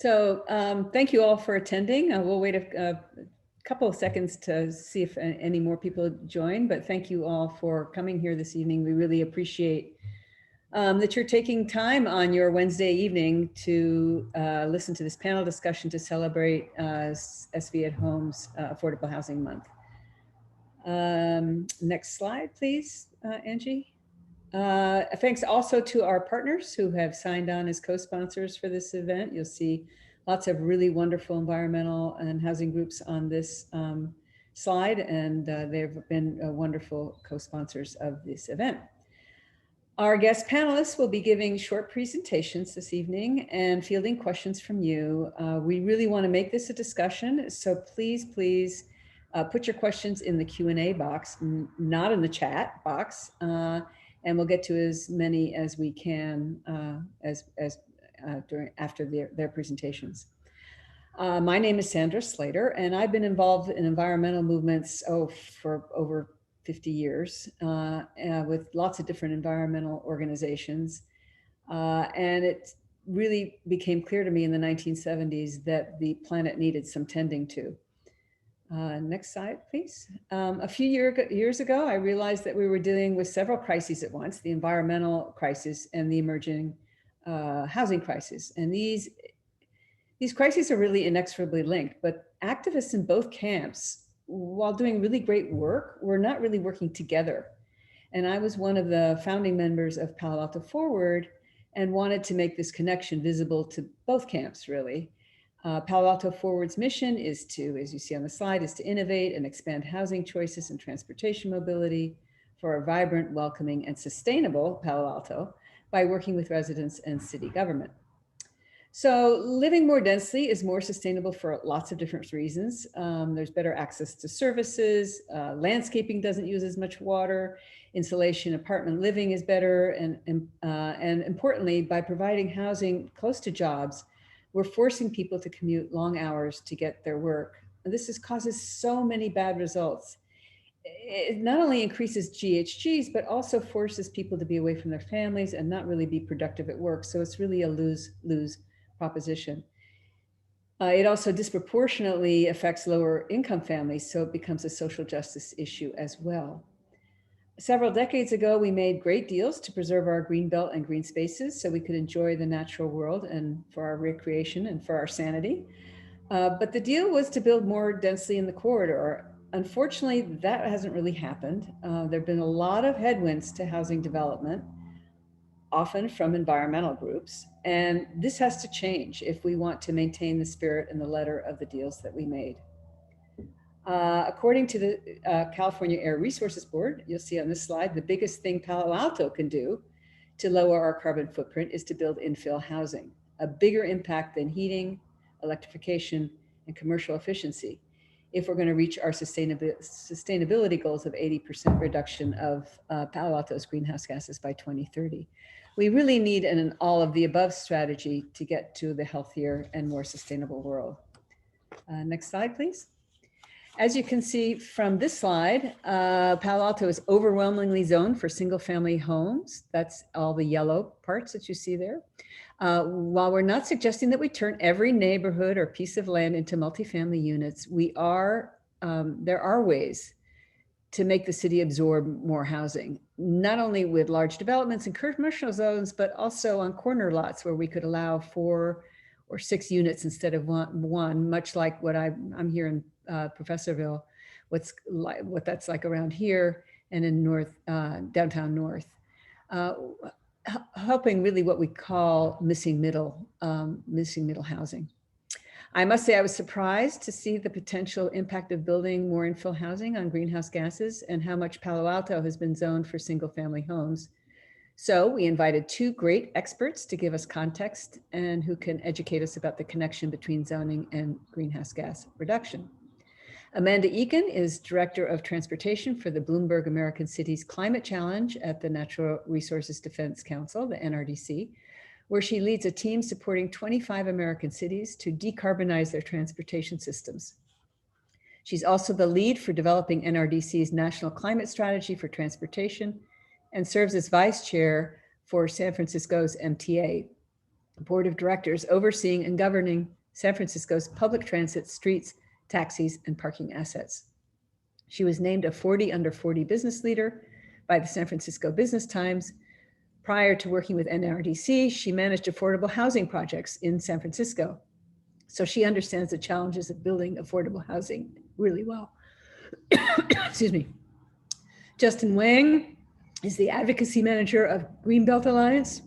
Thank you all for attending. We'll wait a couple of seconds to see if any more people join, but thank you all for coming here this evening. We really appreciate that you're taking time on your Wednesday evening to listen to this panel discussion to celebrate SV at Home's Affordable Housing Month. Next slide, please, Angie. Thanks also to our partners who have signed on as co-sponsors for this event. You'll see lots of really wonderful environmental and housing groups on this slide, and they've been wonderful co-sponsors of this event. Our guest panelists will be giving short presentations this evening and fielding questions from you. We really want to make this a discussion, so please put your questions in the Q&A box, not in the chat box. And we'll get to as many as we can after their presentations. My name is Sandra Slater, and I've been involved in environmental movements for over 50 years with lots of different environmental organizations. And it really became clear to me in the 1970s that the planet needed some tending to. Next slide, please. A few years ago, I realized that we were dealing with several crises at once, the environmental crisis and the emerging housing crisis. And these crises are really inexorably linked, but activists in both camps, while doing really great work, were not really working together. And I was one of the founding members of Palo Alto Forward and wanted to make this connection visible to both camps, really. Palo Alto Forward's mission is to, as you see on the slide, is to innovate and expand housing choices and transportation mobility for a vibrant, welcoming, and sustainable Palo Alto by working with residents and city government. So living more densely is more sustainable for lots of different reasons. There's better access to services, landscaping doesn't use as much water, insulation, apartment living is better, and importantly, by providing housing close to jobs, we're forcing people to commute long hours to get their work. And this causes so many bad results. It not only increases GHGs, but also forces people to be away from their families and not really be productive at work. So it's really a lose-lose proposition. It also disproportionately affects lower income families, so it becomes a social justice issue as well. Several decades ago, we made great deals to preserve our greenbelt and green spaces so we could enjoy the natural world and for our recreation and for our sanity. But the deal was to build more densely in the corridor. Unfortunately, that hasn't really happened. There have been a lot of headwinds to housing development, often from environmental groups. And this has to change if we want to maintain the spirit and the letter of the deals that we made. According to the California Air Resources Board, you'll see on this slide, the biggest thing Palo Alto can do to lower our carbon footprint is to build infill housing, a bigger impact than heating, electrification, and commercial efficiency, if we're going to reach our sustainability goals of 80% reduction of Palo Alto's greenhouse gases by 2030. We really need an all of the above strategy to get to the healthier and more sustainable world. Next slide, please. As you can see from this slide, Palo Alto is overwhelmingly zoned for single family homes. That's all the yellow parts that you see there. While we're not suggesting that we turn every neighborhood or piece of land into multifamily units, there are ways to make the city absorb more housing, not only with large developments and commercial zones, but also on corner lots where we could allow 4 or 6 units instead of one, much like what I'm here in Professorville, what that's like around here and in downtown North, helping really what we call missing middle housing. I must say I was surprised to see the potential impact of building more infill housing on greenhouse gases and how much Palo Alto has been zoned for single family homes. So we invited 2 great experts to give us context and who can educate us about the connection between zoning and greenhouse gas reduction. Amanda Eaken is Director of Transportation for the Bloomberg American Cities Climate Challenge at the Natural Resources Defense Council, the NRDC, where she leads a team supporting 25 American cities to decarbonize their transportation systems. She's also the lead for developing NRDC's National Climate Strategy for Transportation and serves as vice chair for San Francisco's MTA. board of directors overseeing and governing San Francisco's public transit, streets, taxis, and parking assets. She was named a 40 under 40 business leader by the San Francisco Business Times. Prior to working with NRDC, she managed affordable housing projects in San Francisco. So she understands the challenges of building affordable housing really well. Excuse me. Justin Wang is the advocacy manager of Greenbelt Alliance,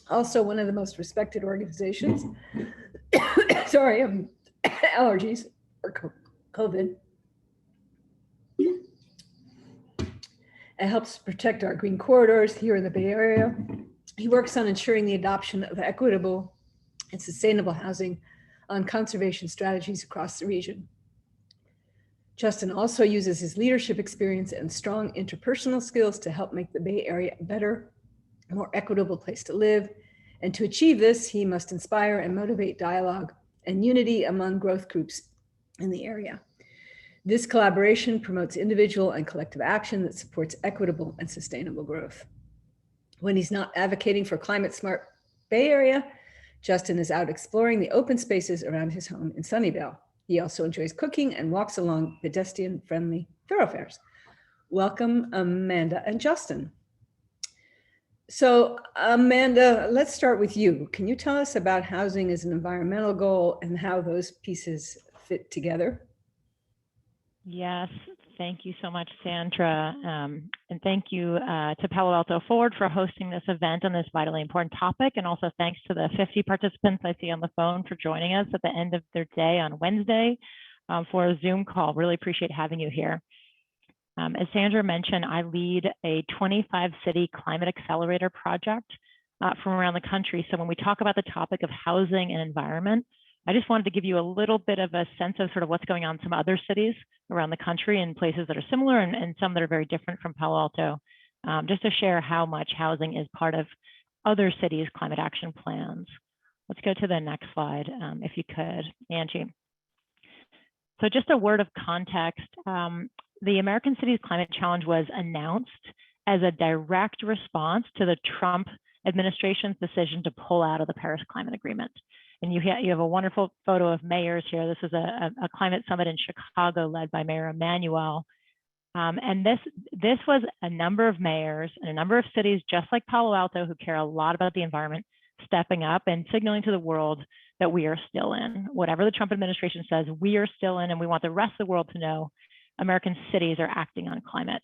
also one of the most respected organizations. Sorry, allergies or COVID. It helps protect our green corridors here in the Bay Area. He works on ensuring the adoption of equitable and sustainable housing on conservation strategies across the region. Justin also uses his leadership experience and strong interpersonal skills to help make the Bay Area a better, more equitable place to live. And to achieve this, he must inspire and motivate dialogue and unity among growth groups in the area. This collaboration promotes individual and collective action that supports equitable and sustainable growth. When he's not advocating for climate smart Bay Area, Justin is out exploring the open spaces around his home in Sunnyvale. He also enjoys cooking and walks along pedestrian-friendly thoroughfares. Welcome, Amanda and Justin. So Amanda, let's start with you. Can you tell us about housing as an environmental goal and how those pieces fit together? Yes, thank you so much, Sandra. And thank you to Palo Alto Forward for hosting this event on this vitally important topic. And also thanks to the 50 participants I see on the phone for joining us at the end of their day on Wednesday for a Zoom call. Really appreciate having you here. As Sandra mentioned, I lead a 25-city climate accelerator project from around the country. So when we talk about the topic of housing and environment, I just wanted to give you a little bit of a sense of sort of what's going on in some other cities around the country and places that are similar and some that are very different from Palo Alto, just to share how much housing is part of other cities' climate action plans. Let's go to the next slide, if you could, Angie. So just a word of context, the American Cities Climate Challenge was announced as a direct response to the Trump administration's decision to pull out of the Paris Climate Agreement. And you have a wonderful photo of mayors here. This is a climate summit in Chicago led by Mayor Emanuel. And this was a number of mayors and a number of cities just like Palo Alto who care a lot about the environment stepping up and signaling to the world that we are still in. Whatever the Trump administration says, we are still in, and we want the rest of the world to know American cities are acting on climate.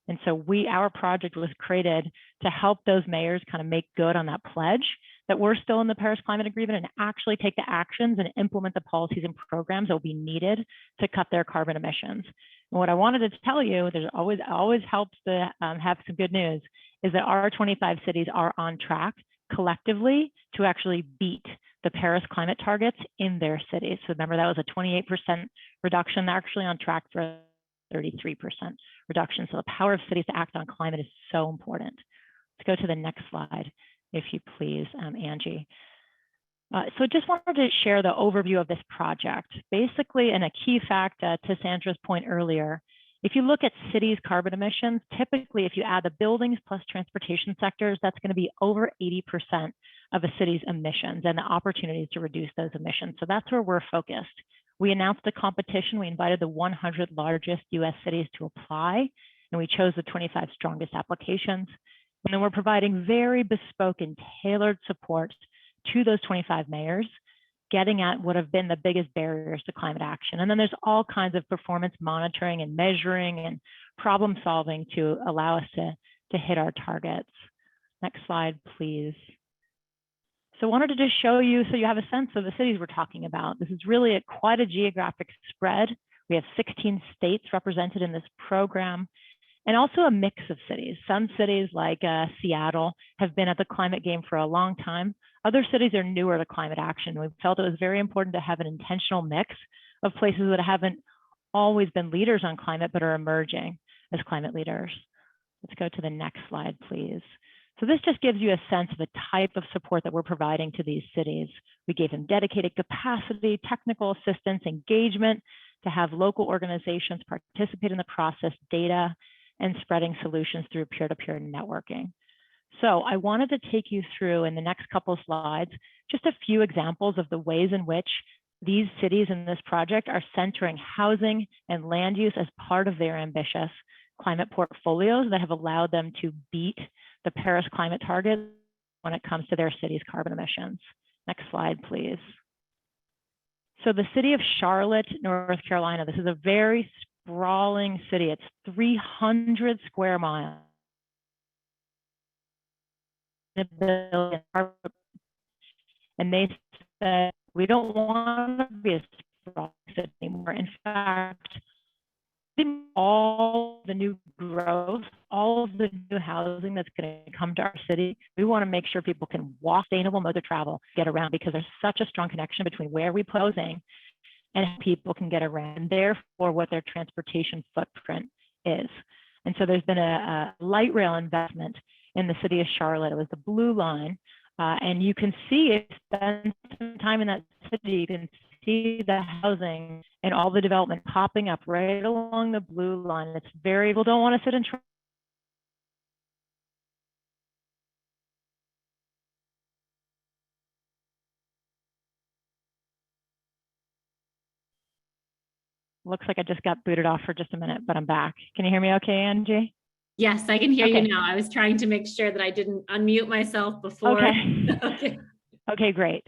And so our project was created to help those mayors kind of make good on that pledge that we're still in the Paris Climate Agreement and actually take the actions and implement the policies and programs that will be needed to cut their carbon emissions. And what I wanted to tell you, there's always helps to have some good news, is that our 25 cities are on track collectively to actually beat the Paris climate targets in their cities. So remember, that was a 28% reduction. They're actually on track for a 33% reduction. So the power of cities to act on climate is so important. Let's go to the next slide, if you please, Angie. So just wanted to share the overview of this project. Basically, and a key fact to Sandra's point earlier, if you look at cities' carbon emissions, typically if you add the buildings plus transportation sectors, that's going to be over 80% of a city's emissions and the opportunities to reduce those emissions. So that's where we're focused. We announced a competition. We invited the 100 largest US cities to apply, and we chose the 25 strongest applications. And then we're providing very bespoke and tailored support to those 25 mayors, getting at what have been the biggest barriers to climate action. And then there's all kinds of performance monitoring and measuring and problem solving to allow us to hit our targets. Next slide, please. So I wanted to just show you so you have a sense of the cities we're talking about. This is really quite a geographic spread. We have 16 states represented in this program, and also a mix of cities. Some cities like Seattle have been at the climate game for a long time. Other cities are newer to climate action. We felt it was very important to have an intentional mix of places that haven't always been leaders on climate, but are emerging as climate leaders. Let's go to the next slide, please. So this just gives you a sense of the type of support that we're providing to these cities. We gave them dedicated capacity, technical assistance, engagement to have local organizations participate in the process, data, and spreading solutions through peer-to-peer networking. So I wanted to take you through in the next couple of slides, just a few examples of the ways in which these cities in this project are centering housing and land use as part of their ambitious climate portfolios that have allowed them to beat the Paris climate target when it comes to their city's carbon emissions. Next slide, please. So the city of Charlotte, North Carolina, this is a very sprawling city. It's 300 square miles. And they said, we don't want to be a sprawling city anymore. In fact, all the new growth, all of the new housing that's going to come to our city, we want to make sure people can walk sustainable modes of travel, get around, because there's such a strong connection between where we put housing and people can get around, and therefore what their transportation footprint is. And so there's been a light rail investment in the city of Charlotte. It was the blue line. And you can see, if you spend some time in that city, you can see the housing and all the development popping up right along the blue line. It's very, people don't want to sit in traffic. Looks like I just got booted off for just a minute, but I'm back. Can you hear me okay, Angie? Yes, I can hear you now. I was trying to make sure that I didn't unmute myself before. Okay. Okay, great.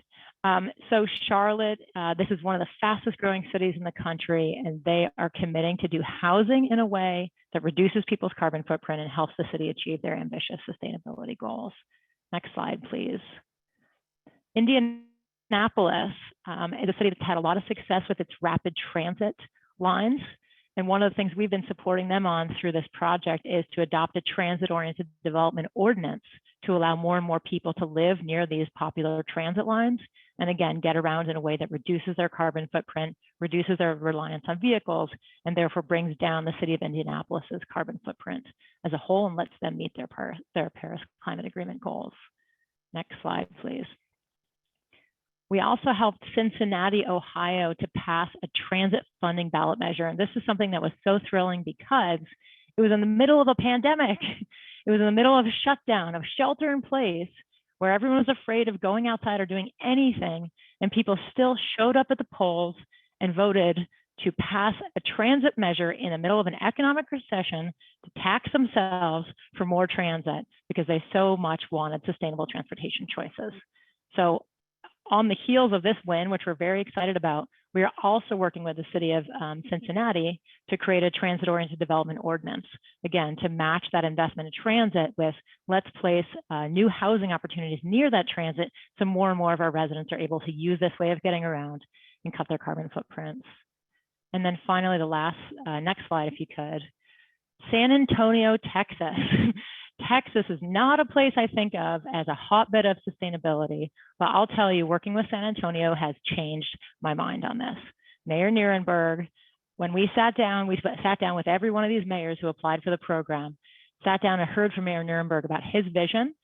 So Charlotte, this is one of the fastest growing cities in the country, and they are committing to do housing in a way that reduces people's carbon footprint and helps the city achieve their ambitious sustainability goals. Next slide, please. Indianapolis is a city that's had a lot of success with its rapid transit lines. And one of the things we've been supporting them on through this project is to adopt a transit-oriented development ordinance to allow more and more people to live near these popular transit lines, and again, get around in a way that reduces their carbon footprint, reduces their reliance on vehicles, and therefore brings down the city of Indianapolis's carbon footprint as a whole and lets them meet their Paris Climate Agreement goals. Next slide, please. We also helped Cincinnati, Ohio, to pass a transit funding ballot measure. And this is something that was so thrilling because it was in the middle of a pandemic. It was in the middle of a shutdown, of shelter in place, where everyone was afraid of going outside or doing anything. And people still showed up at the polls and voted to pass a transit measure in the middle of an economic recession to tax themselves for more transit because they so much wanted sustainable transportation choices. So on the heels of this win, which we're very excited about, we are also working with the city of Cincinnati to create a transit-oriented development ordinance, again, to match that investment in transit with let's place new housing opportunities near that transit so more and more of our residents are able to use this way of getting around and cut their carbon footprints. And then finally, the last, next slide, if you could. San Antonio, Texas. Texas is not a place I think of as a hotbed of sustainability, but I'll tell you, working with San Antonio has changed my mind on this. Mayor Nierenberg, when we sat down with every one of these mayors who applied for the program, sat down and heard from Mayor Nierenberg about his vision.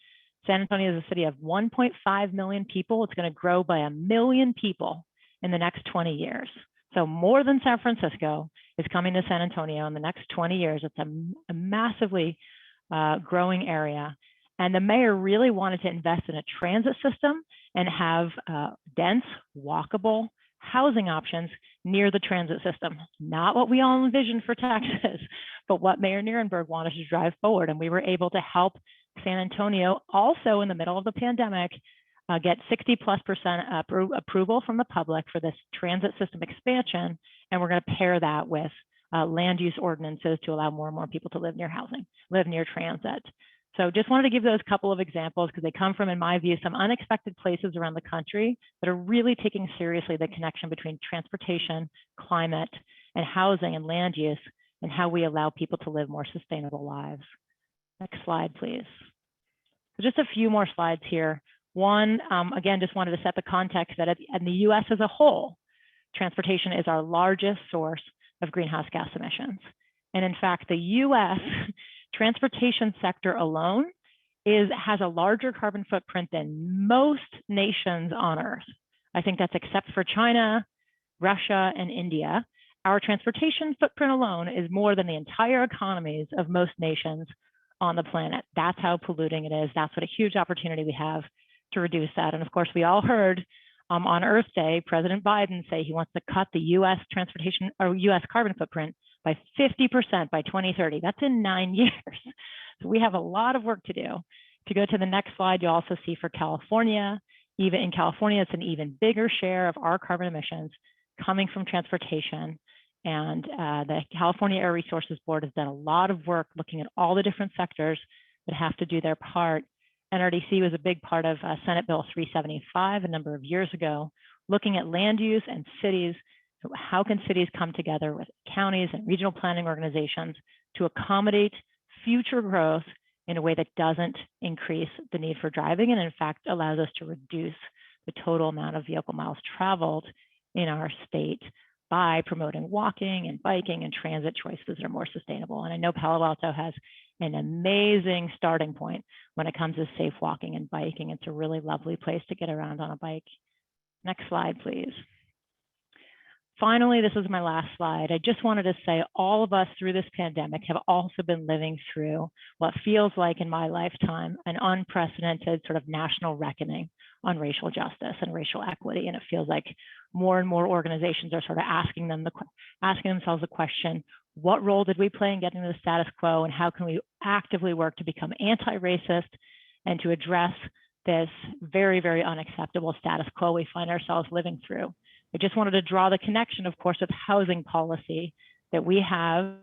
San Antonio is a city of 1.5 million people. It's going to grow by 1 million people in the next 20 years. So more than San Francisco is coming to San Antonio in the next 20 years. It's a massively growing area. And the mayor really wanted to invest in a transit system and have dense, walkable housing options near the transit system. Not what we all envisioned for Texas, but what Mayor Nierenberg wanted to drive forward. And we were able to help San Antonio, also in the middle of the pandemic, get 60+% approval from the public for this transit system expansion. And we're going to pair that with land use ordinances to allow more and more people to live near housing, live near transit. So just wanted to give those couple of examples because they come from, in my view, some unexpected places around the country that are really taking seriously the connection between transportation, climate, and housing and land use, and how we allow people to live more sustainable lives. Next slide, please. So just a few more slides here. One, again, just wanted to set the context that in the US as a whole, transportation is our largest source of greenhouse gas emissions. And in fact, the US transportation sector alone has a larger carbon footprint than most nations on Earth. I think that's except for China, Russia, and India. Our transportation footprint alone is more than the entire economies of most nations on the planet. That's how polluting it is. That's what a huge opportunity we have to reduce that. And of course, we all heard on Earth Day, President Biden say he wants to cut the U.S. transportation or U.S. carbon footprint by 50% by 2030. That's in 9 years. So we have a lot of work to do. To go to the next slide, you also see for California, even in California, it's an even bigger share of our carbon emissions coming from transportation. And the California Air Resources Board has done a lot of work looking at all the different sectors that have to do their part. NRDC was a big part of Senate Bill 375 a number of years ago, looking at land use and cities. So how can cities come together with counties and regional planning organizations to accommodate future growth in a way that doesn't increase the need for driving and in fact allows us to reduce the total amount of vehicle miles traveled in our state by promoting walking and biking and transit choices that are more sustainable. And I know Palo Alto has an amazing starting point when it comes to safe walking and biking. It's a really lovely place to get around on a bike. Next slide, please. Finally, this is my last slide. I just wanted to say all of us through this pandemic have also been living through what feels like in my lifetime an unprecedented sort of national reckoning on racial justice and racial equity. And it feels like more and more organizations are sort of asking themselves the question, what role did we play in getting to the status quo, and how can we actively work to become anti-racist and to address this very, very unacceptable status quo we find ourselves living through? I just wanted to draw the connection, of course, with housing policy that we have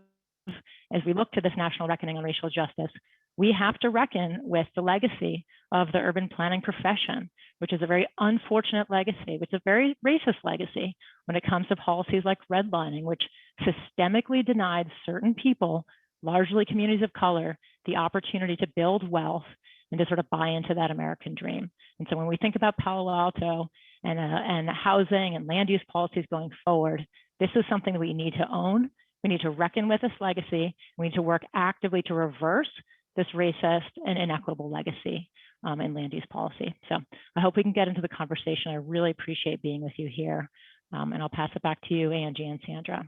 as we look to this national reckoning on racial justice. We have to reckon with the legacy of the urban planning profession, which is a very unfortunate legacy, which is a very racist legacy when it comes to policies like redlining, which systemically denied certain people, largely communities of color, the opportunity to build wealth and to sort of buy into that American dream. And so when we think about Palo Alto and housing and land use policies going forward, this is something that we need to own. We need to reckon with this legacy. We need to work actively to reverse this racist and inequitable legacy in land use policy. So I hope we can get into the conversation. I really appreciate being with you here. And I'll pass it back to you, Angie and Sandra.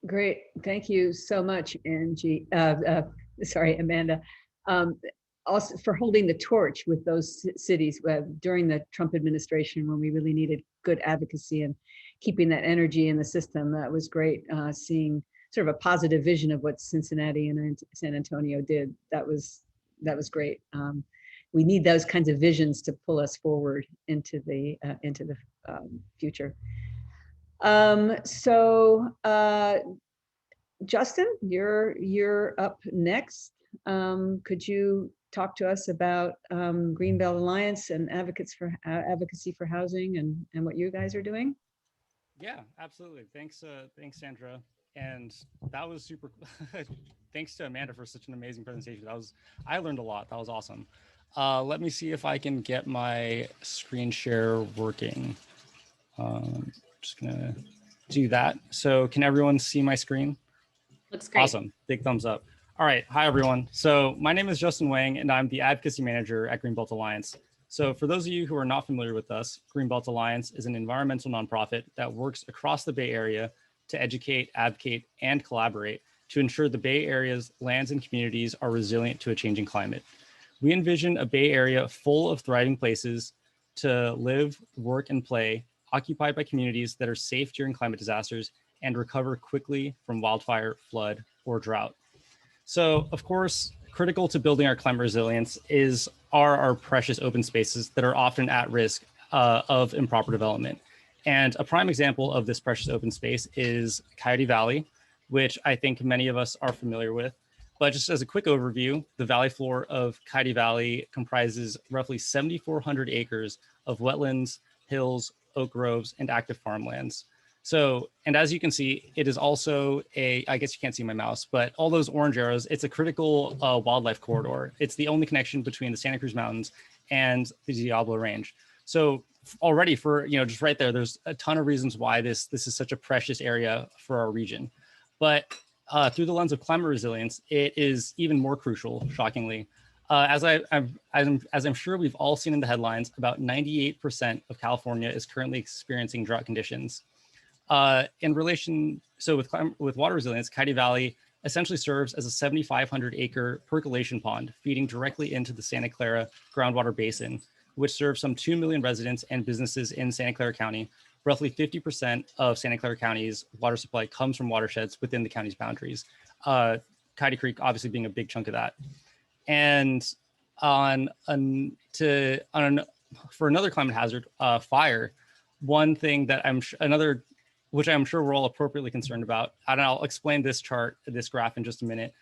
Great. Thank you so much, Angie. Sorry, Amanda. Also for holding the torch with those cities during the Trump administration when we really needed good advocacy and keeping that energy in the system. That was great, seeing sort of a positive vision of what Cincinnati and San Antonio did. That was great. We need those kinds of visions to pull us forward into the future. Justin, you're up next. Could you talk to us about Greenbelt Alliance and advocacy for housing and what you guys are doing? Yeah, absolutely. Thanks, Sandra. And that was super. Thanks to Amanda for such an amazing presentation. I learned a lot. That was awesome. Let me see if I can get my screen share working. Just gonna do that. So can everyone see my screen? Looks great. Awesome. Big thumbs up. All right. Hi, everyone. So my name is Justin Wang, and I'm the Advocacy Manager at Greenbelt Alliance. So for those of you who are not familiar with us, Greenbelt Alliance is an environmental nonprofit that works across the Bay Area to educate, advocate, and collaborate to ensure the Bay Area's lands and communities are resilient to a changing climate. We envision a Bay Area full of thriving places to live, work, and play, occupied by communities that are safe during climate disasters and recover quickly from wildfire, flood, or drought. So, of course, critical to building our climate resilience are our precious open spaces that are often at risk of improper development. And a prime example of this precious open space is Coyote Valley, which I think many of us are familiar with. But just as a quick overview, the valley floor of Coyote Valley comprises roughly 7,400 acres of wetlands, hills, oak groves, and active farmlands. So, and as you can see, it is also I guess you can't see my mouse, but all those orange arrows, it's a critical wildlife corridor. It's the only connection between the Santa Cruz Mountains and the Diablo Range. So already just right there's a ton of reasons why this is such a precious area for our region. But through the lens of climate resilience, it is even more crucial, shockingly. As I'm sure we've all seen in the headlines, about 98% of California is currently experiencing drought conditions. With water resilience, Coyote Valley essentially serves as a 7,500 acre percolation pond feeding directly into the Santa Clara groundwater basin, which serves some 2 million residents and businesses in Santa Clara County. Roughly 50% of Santa Clara County's water supply comes from watersheds within the county's boundaries. Coyote Creek obviously being a big chunk of that. And for another climate hazard, fire, one thing that which I'm sure we're all appropriately concerned about, and I'll explain this graph in just a minute.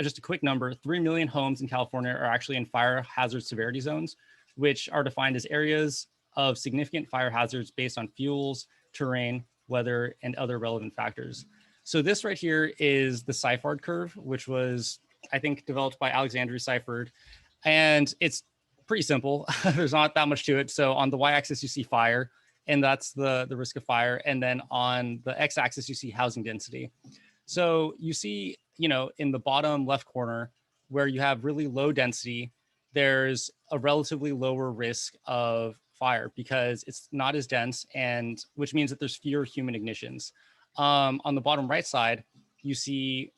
Just a quick number, 3 million homes in California are actually in fire hazard severity zones, which are defined as areas of significant fire hazards based on fuels, terrain, weather, and other relevant factors. So this right here is the Seifert curve, which was, I think, developed by Alexandru Seifert. And it's pretty simple. There's not that much to it. So on the y-axis, you see fire, and that's the risk of fire. And then on the x-axis, you see housing density. So you see, in the bottom left corner, where you have really low density, there's a relatively lower risk of fire because it's not as dense, and which means that there's fewer human ignitions. On the bottom right side, you see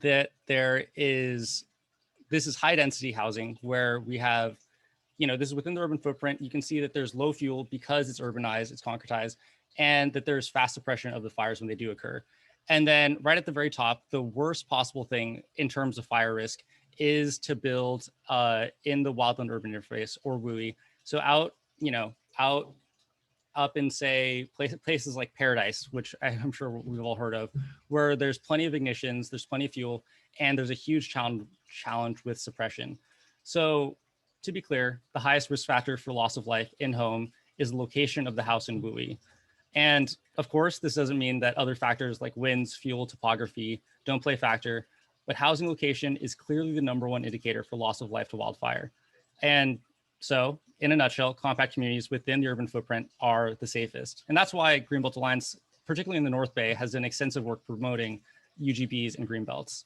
that this is high density housing where we have, this is within the urban footprint. You can see that there's low fuel because it's urbanized, it's concretized, and that there's fast suppression of the fires when they do occur. And then right at the very top, the worst possible thing in terms of fire risk is to build in the wildland urban interface, or WUI. So out up in, say, places like Paradise, which I'm sure we've all heard of, where there's plenty of ignitions, there's plenty of fuel, and there's a huge challenge with suppression. So to be clear, the highest risk factor for loss of life in home is the location of the house in WUI. And of course, this doesn't mean that other factors like winds, fuel, topography don't play a factor, but housing location is clearly the #1 indicator for loss of life to wildfire. And so, in a nutshell, compact communities within the urban footprint are the safest. And that's why Greenbelt Alliance, particularly in the North Bay, has done extensive work promoting UGBs and greenbelts.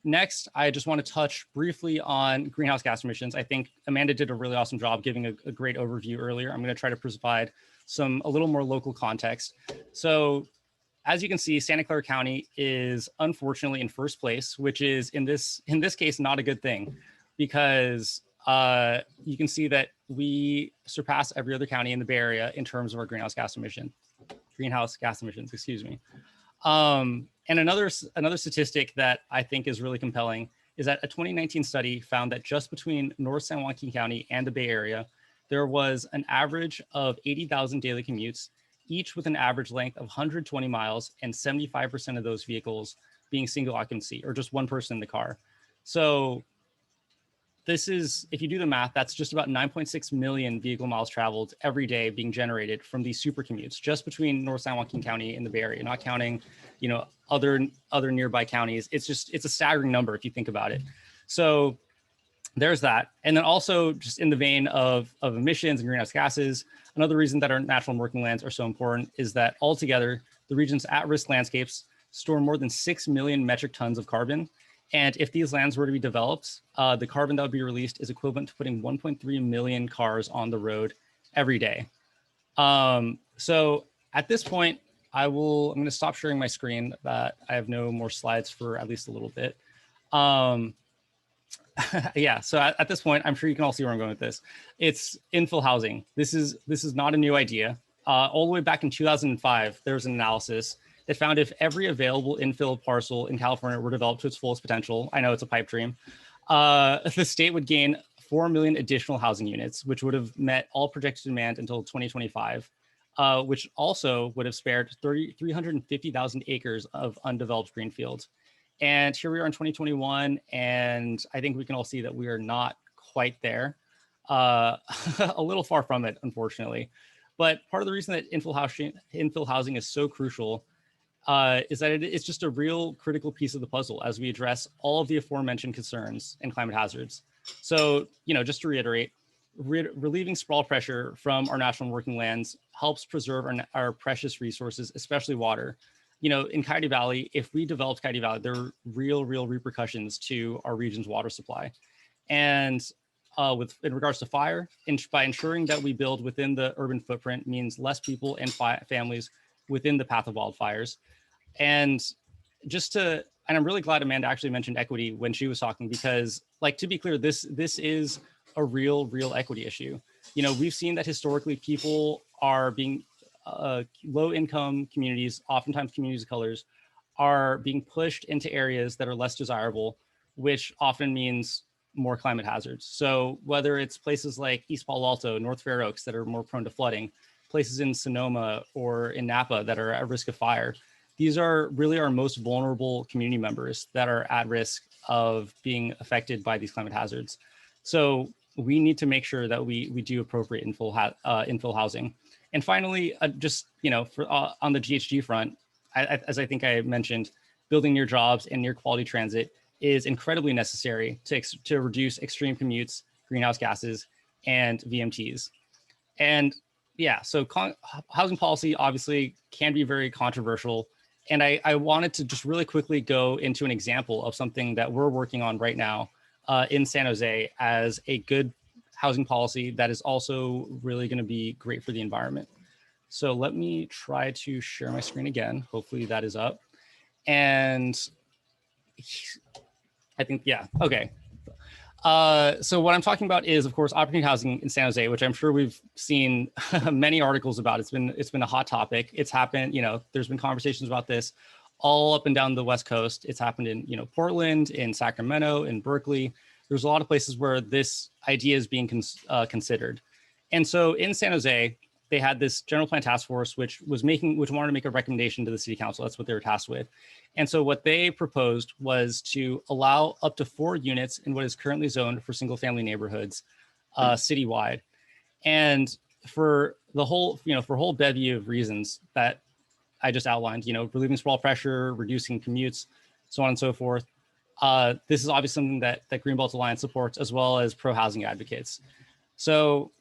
Next, I just want to touch briefly on greenhouse gas emissions. I think Amanda did a really awesome job giving a great overview earlier. I'm going to try to provide a little more local context. So, as you can see, Santa Clara County is unfortunately in first place, which is in this case not a good thing, because you can see that we surpass every other county in the Bay Area in terms of our greenhouse gas emissions, excuse me. And another statistic that I think is really compelling is that a 2019 study found that just between North San Joaquin County and the Bay Area, there was an average of 80,000 daily commutes, each with an average length of 120 miles, and 75% of those vehicles being single occupancy, or just one person in the car. So this is, if you do the math, that's just about 9.6 million vehicle miles traveled every day being generated from these super commutes, just between North San Joaquin County and the Bay Area, not counting, other nearby counties. It's a staggering number if you think about it. So there's that. And then also, just in the vein of emissions and greenhouse gases, another reason that our natural and working lands are so important is that altogether, the region's at-risk landscapes store more than 6 million metric tons of carbon. And if these lands were to be developed, the carbon that would be released is equivalent to putting 1.3 million cars on the road every day. So at this point, I'm going to stop sharing my screen. That I have no more slides for at least a little bit. Yeah, so at this point, I'm sure you can all see where I'm going with this. It's infill housing. This is not a new idea. All the way back in 2005, there was an analysis that found if every available infill parcel in California were developed to its fullest potential, I know it's a pipe dream, the state would gain 4 million additional housing units, which would have met all projected demand until 2025, which also would have spared 350,000 acres of undeveloped greenfield. And here we are in 2021, and I think we can all see that we are not quite there, a little far from it, unfortunately. But part of the reason that infill housing is so crucial is that it's just a real critical piece of the puzzle as we address all of the aforementioned concerns and climate hazards. So, just to reiterate, relieving sprawl pressure from our national working lands helps preserve our precious resources, especially water. In Coyote Valley, if we developed Coyote Valley, there are real repercussions to our region's water supply. And in regards to fire, by ensuring that we build within the urban footprint means less people and families within the path of wildfires. And and I'm really glad Amanda actually mentioned equity when she was talking, because like, to be clear, this is a real equity issue. You know, we've seen that historically people are being low income communities, oftentimes communities of colors, are being pushed into areas that are less desirable, which often means more climate hazards. So whether it's places like East Palo Alto, North Fair Oaks that are more prone to flooding, places in Sonoma or in Napa that are at risk of fire, these are really our most vulnerable community members that are at risk of being affected by these climate hazards. So we need to make sure that we do appropriate infill housing. And finally, just, you know, on the GHG front, as I think I mentioned, building near jobs and near quality transit is incredibly necessary to reduce extreme commutes, greenhouse gases, and VMTs. And yeah, so housing policy obviously can be very controversial. And I wanted to just really quickly go into an example of something that we're working on right now in San Jose as a good housing policy that is also really going to be great for the environment. So let me try to share my screen again. Hopefully that is up. And I think, yeah, okay. So what I'm talking about is, of course, opportunity housing in San Jose, which I'm sure we've seen many articles about. It's been a hot topic. It's happened, you know, there's been conversations about this all up and down the West Coast. It's happened in, you know, Portland, in Sacramento, in Berkeley. There's a lot of places where this idea is being considered. And so in San Jose, they had this general plan task force, which wanted to make a recommendation to the city council. That's what they were tasked with. And so what they proposed was to allow up to 4 units in what is currently zoned for single family neighborhoods citywide. And for the whole, you know, for a whole bevy of reasons that I just outlined, you know, relieving sprawl pressure, reducing commutes, so on and so forth. This is obviously something that Greenbelt Alliance supports, as well as pro-housing advocates. So,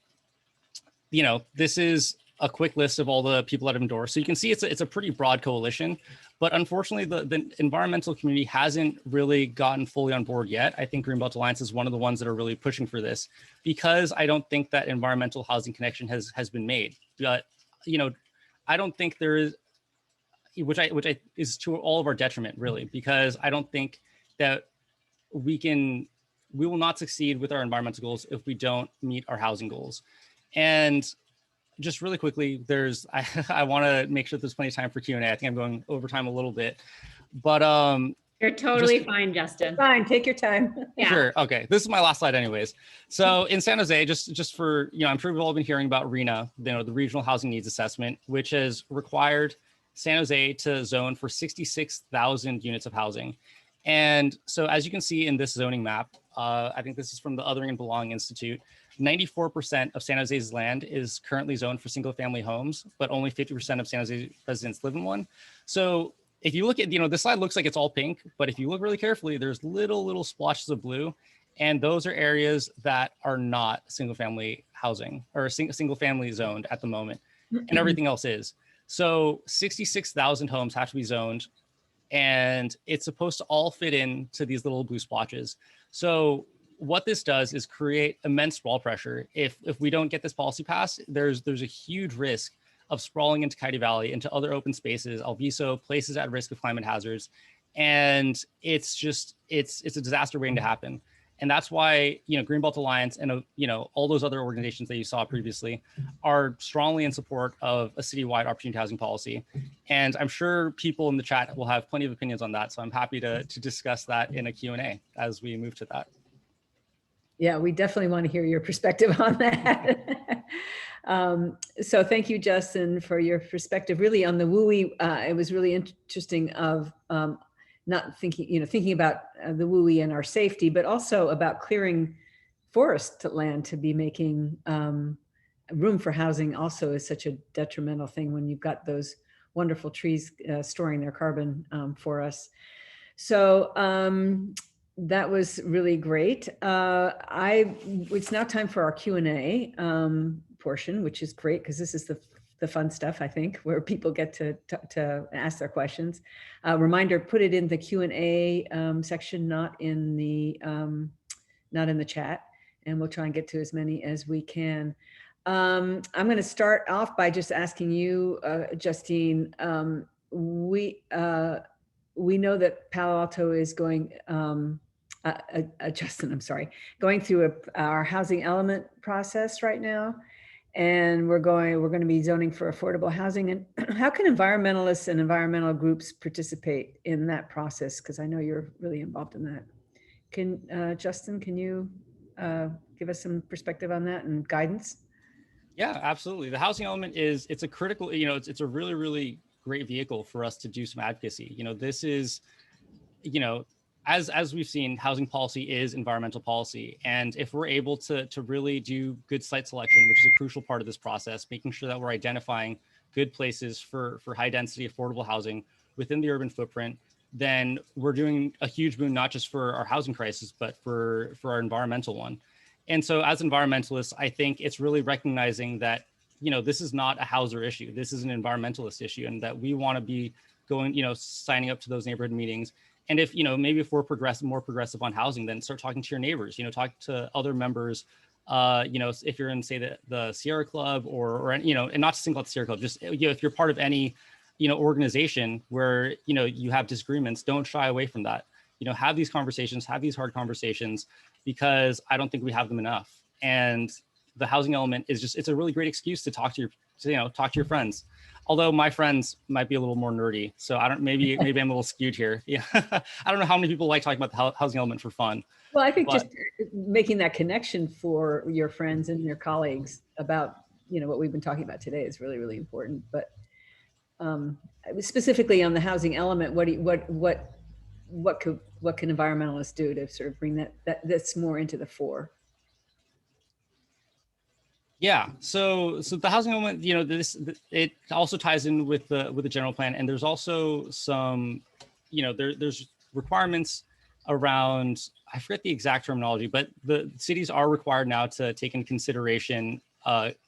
you know, this is a quick list of all the people that have endorsed. So you can see it's a pretty broad coalition, but unfortunately the environmental community hasn't really gotten fully on board yet. I think Greenbelt Alliance is one of the ones that are really pushing for this, because I don't think that environmental housing connection has been made. But, you know, I don't think there is, which is to all of our detriment, really, because I don't think that we will not succeed with our environmental goals if we don't meet our housing goals. And just really quickly, I want to make sure there's plenty of time for Q&A. I think I'm going over time a little bit, but you're totally fine, Justin. Fine, take your time. Yeah. Sure. Okay. This is my last slide anyways. So in San Jose, just for, you know, I'm sure we've all been hearing about RHNA, you know, the Regional Housing Needs Assessment, which has required San Jose to zone for 66,000 units of housing. And so as you can see in this zoning map, I think this is from the Othering and Belonging Institute, 94% of San Jose's land is currently zoned for single family homes, but only 50% of San Jose residents live in one. So if you look at, you know, this slide looks like it's all pink, but if you look really carefully, there's little splotches of blue. And those are areas that are not single family housing or single family zoned at the moment. And everything else is. So 66,000 homes have to be zoned, and it's supposed to all fit into these little blue splotches. So what this does is create immense sprawl pressure. If we don't get this policy passed, there's a huge risk of sprawling into Coyote Valley, into other open spaces, Alviso, places at risk of climate hazards. And it's a disaster waiting to happen. And that's why, you know, Greenbelt Alliance and, you know, all those other organizations that you saw previously are strongly in support of a citywide opportunity housing policy. And I'm sure people in the chat will have plenty of opinions on that. So I'm happy to discuss that in a Q&A as we move to that. Yeah, we definitely want to hear your perspective on that. So thank you, Justin, for your perspective really on the WUI. It was really interesting of not thinking about the WUI and our safety, but also about clearing forest land to be making room for housing also is such a detrimental thing when you've got those wonderful trees storing their carbon for us. So that was really great. It's now time for our Q&A portion, which is great because this is the fun stuff, I think, where people get to ask their questions. Reminder, put it in the Q&A section, not in the chat, and we'll try and get to as many as we can. I'm going to start off by just asking you, Justine, we know that Palo Alto is going, Justin, I'm sorry, going through our housing element process right now. And we're going to be zoning for affordable housing. And how can environmentalists and environmental groups participate in that process? Because I know you're really involved in that. Justin, can you give us some perspective on that and guidance? Yeah, absolutely. The housing element it's a critical, it's a really, really great vehicle for us to do some advocacy. This is, as we've seen, housing policy is environmental policy. And if we're able to really do good site selection, which is a crucial part of this process, making sure that we're identifying good places for high density, affordable housing within the urban footprint, then we're doing a huge boon, not just for our housing crisis, but for our environmental one. And so as environmentalists, I think it's really recognizing that, this is not a houser issue. This is an environmentalist issue, and that we want to be going, signing up to those neighborhood meetings. And if, maybe if we're more progressive on housing, then start talking to your neighbors, talk to other members, if you're in, say, the Sierra Club or, and not to single out the Sierra Club, just, if you're part of any, organization where, you have disagreements, don't shy away from that. Have these conversations, have these hard conversations, because I don't think we have them enough. And the housing element is just, it's a really great excuse to talk to your friends. Although my friends might be a little more nerdy. So maybe I'm a little skewed here. Yeah. I don't know how many people like talking about the housing element for fun. Well, I think just making that connection for your friends and your colleagues about, what we've been talking about today is really, really important. But specifically on the housing element, what can environmentalists do to sort of bring that's more into the fore? Yeah, so the housing element, it also ties in with the general plan, and there's also some, there's requirements around, I forget the exact terminology, but the cities are required now to take into consideration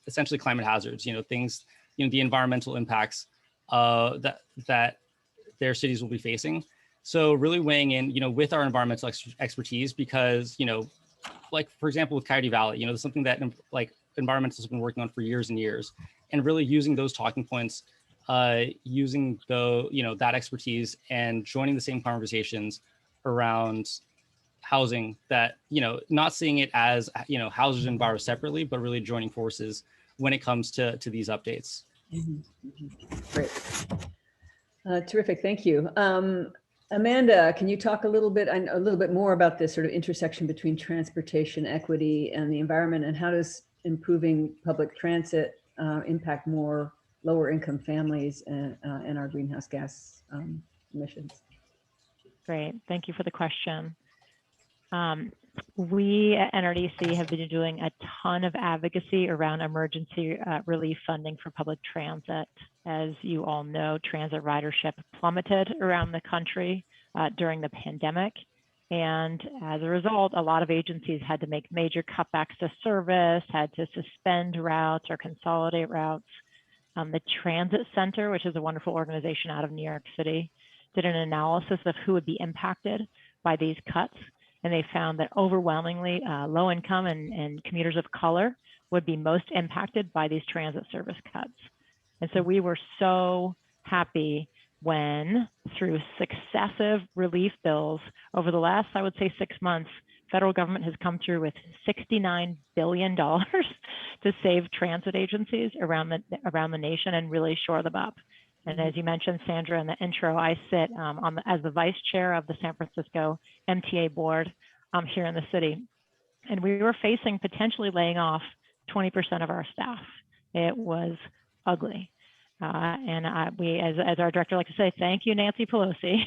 essentially climate hazards, things, the environmental impacts that their cities will be facing. So really weighing in, with our environmental expertise, because, like for example with Coyote Valley, there's something that like environmentalists have been working on for years and years, and really using those talking points, using that expertise and joining the same conversations around housing, that, not seeing it as, houses and bars separately, but really joining forces when it comes to these updates. Great. Terrific. Thank you. Amanda, can you talk a little bit more about this sort of intersection between transportation equity and the environment, and how does improving public transit impact more lower income families and our greenhouse gas emissions? Great, thank you for the question. We at NRDC have been doing a ton of advocacy around emergency relief funding for public transit. As you all know, transit ridership plummeted around the country during the pandemic. And as a result, a lot of agencies had to make major cutbacks to service, had to suspend routes or consolidate routes. The Transit Center, which is a wonderful organization out of New York City, did an analysis of who would be impacted by these cuts. And they found that overwhelmingly low income and commuters of color would be most impacted by these transit service cuts. And so we were so happy when, through successive relief bills over the last, I would say, 6 months, federal government has come through with $69 billion to save transit agencies around the nation and really shore them up. And as you mentioned, Sandra, in the intro, I sit as the vice chair of the San Francisco MTA board here in the city. And we were facing potentially laying off 20% of our staff. It was ugly. We, as our director likes to say, thank you, Nancy Pelosi.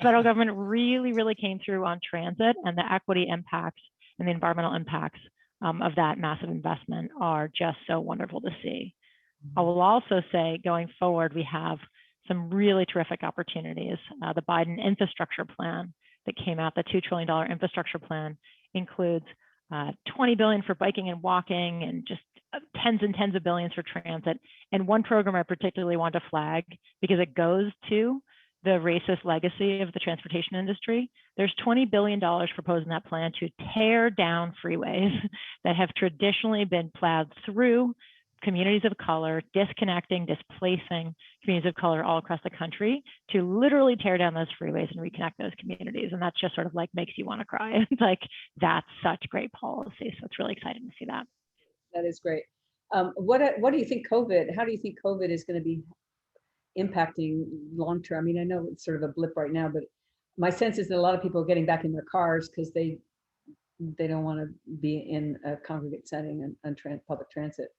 Federal government really, really came through on transit, and the equity impacts and the environmental impacts of that massive investment are just so wonderful to see. I will also say, going forward, we have some really terrific opportunities. The Biden infrastructure plan that came out, the $2 trillion infrastructure plan, includes $20 billion for biking and walking, and just tens and tens of billions for transit. And one program I particularly want to flag, because it goes to the racist legacy of the transportation industry. There's $20 billion proposed in that plan to tear down freeways that have traditionally been plowed through communities of color, disconnecting, displacing communities of color all across the country to literally tear down those freeways and reconnect those communities. And that's just sort of like makes you want to cry. It's like, that's such great policy. So it's really exciting to see that. That is great. What do you think how do you think COVID is going to be impacting long term? I mean, I know it's sort of a blip right now, but my sense is that a lot of people are getting back in their cars because they don't want to be in a congregate setting and public transit.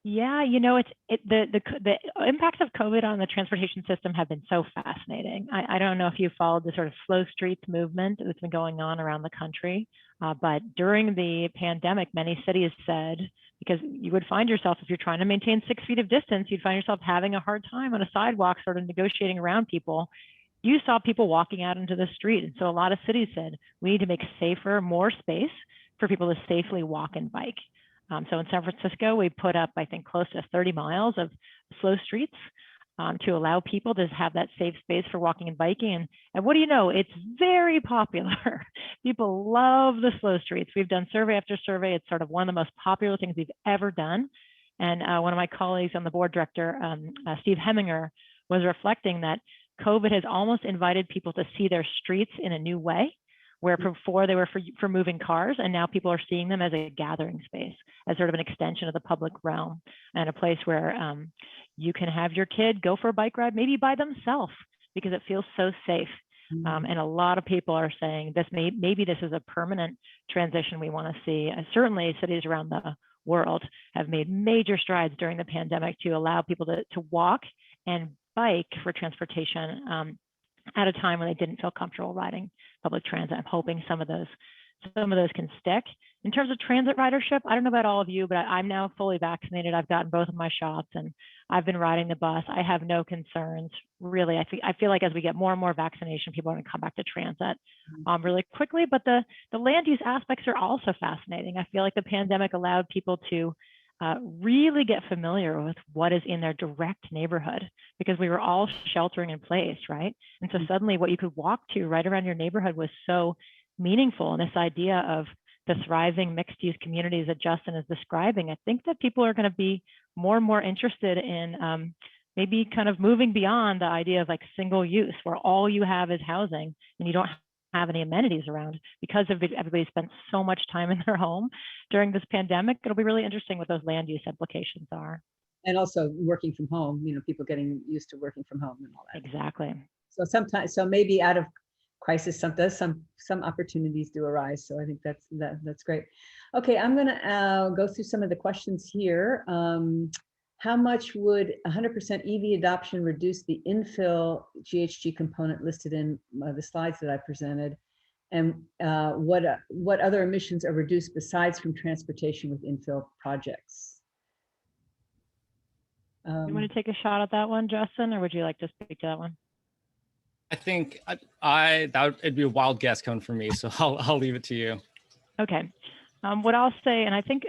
Yeah, you know, the impacts of COVID on the transportation system have been so fascinating. I don't know if you followed the sort of slow streets movement that's been going on around the country, but during the pandemic, many cities said, because you would find yourself, if you're trying to maintain 6 feet of distance, you'd find yourself having a hard time on a sidewalk, sort of negotiating around people. You saw people walking out into the street. And so a lot of cities said, we need to make safer, more space for people to safely walk and bike. So in San Francisco, we put up, I think, close to 30 miles of slow streets to allow people to have that safe space for walking and biking. And what do you know? It's very popular. People love the slow streets. We've done survey after survey. It's sort of one of the most popular things we've ever done. And one of my colleagues on the board, director, Steve Heminger, was reflecting that COVID has almost invited people to see their streets in a new way, where before they were for moving cars, and now people are seeing them as a gathering space, as sort of an extension of the public realm, and a place where you can have your kid go for a bike ride, maybe by themselves, because it feels so safe. And a lot of people are saying this maybe this is a permanent transition we want to see. Certainly cities around the world have made major strides during the pandemic to allow people to walk and bike for transportation at a time when they didn't feel comfortable riding public transit. I'm hoping some of those can stick. In terms of transit ridership, I don't know about all of you, but I'm now fully vaccinated. I've gotten both of my shots and I've been riding the bus. I have no concerns, really. I feel like as we get more and more vaccination, people are going to come back to transit really quickly. But the land use aspects are also fascinating. I feel like the pandemic allowed people to really get familiar with what is in their direct neighborhood, because we were all sheltering in place, right? And so suddenly what you could walk to right around your neighborhood was so meaningful. And this idea of the thriving mixed use communities that Justin is describing, I think that people are going to be more and more interested in maybe kind of moving beyond the idea of like single use, where all you have is housing and you don't have any amenities around, because everybody spent so much time in their home during this pandemic. It'll be really interesting what those land use implications are. And also working from home, people getting used to working from home and all that. Exactly. So maybe out of crisis, some opportunities do arise. So I think that's great. Okay, I'm going to go through some of the questions here. How much would 100% EV adoption reduce the infill GHG component listed in the slides that I presented? And what other emissions are reduced besides from transportation with infill projects? You want to take a shot at that one, Justin, or would you like to speak to that one? I think it'd be a wild guess coming from me, so I'll leave it to you. Okay. What I'll say, and I think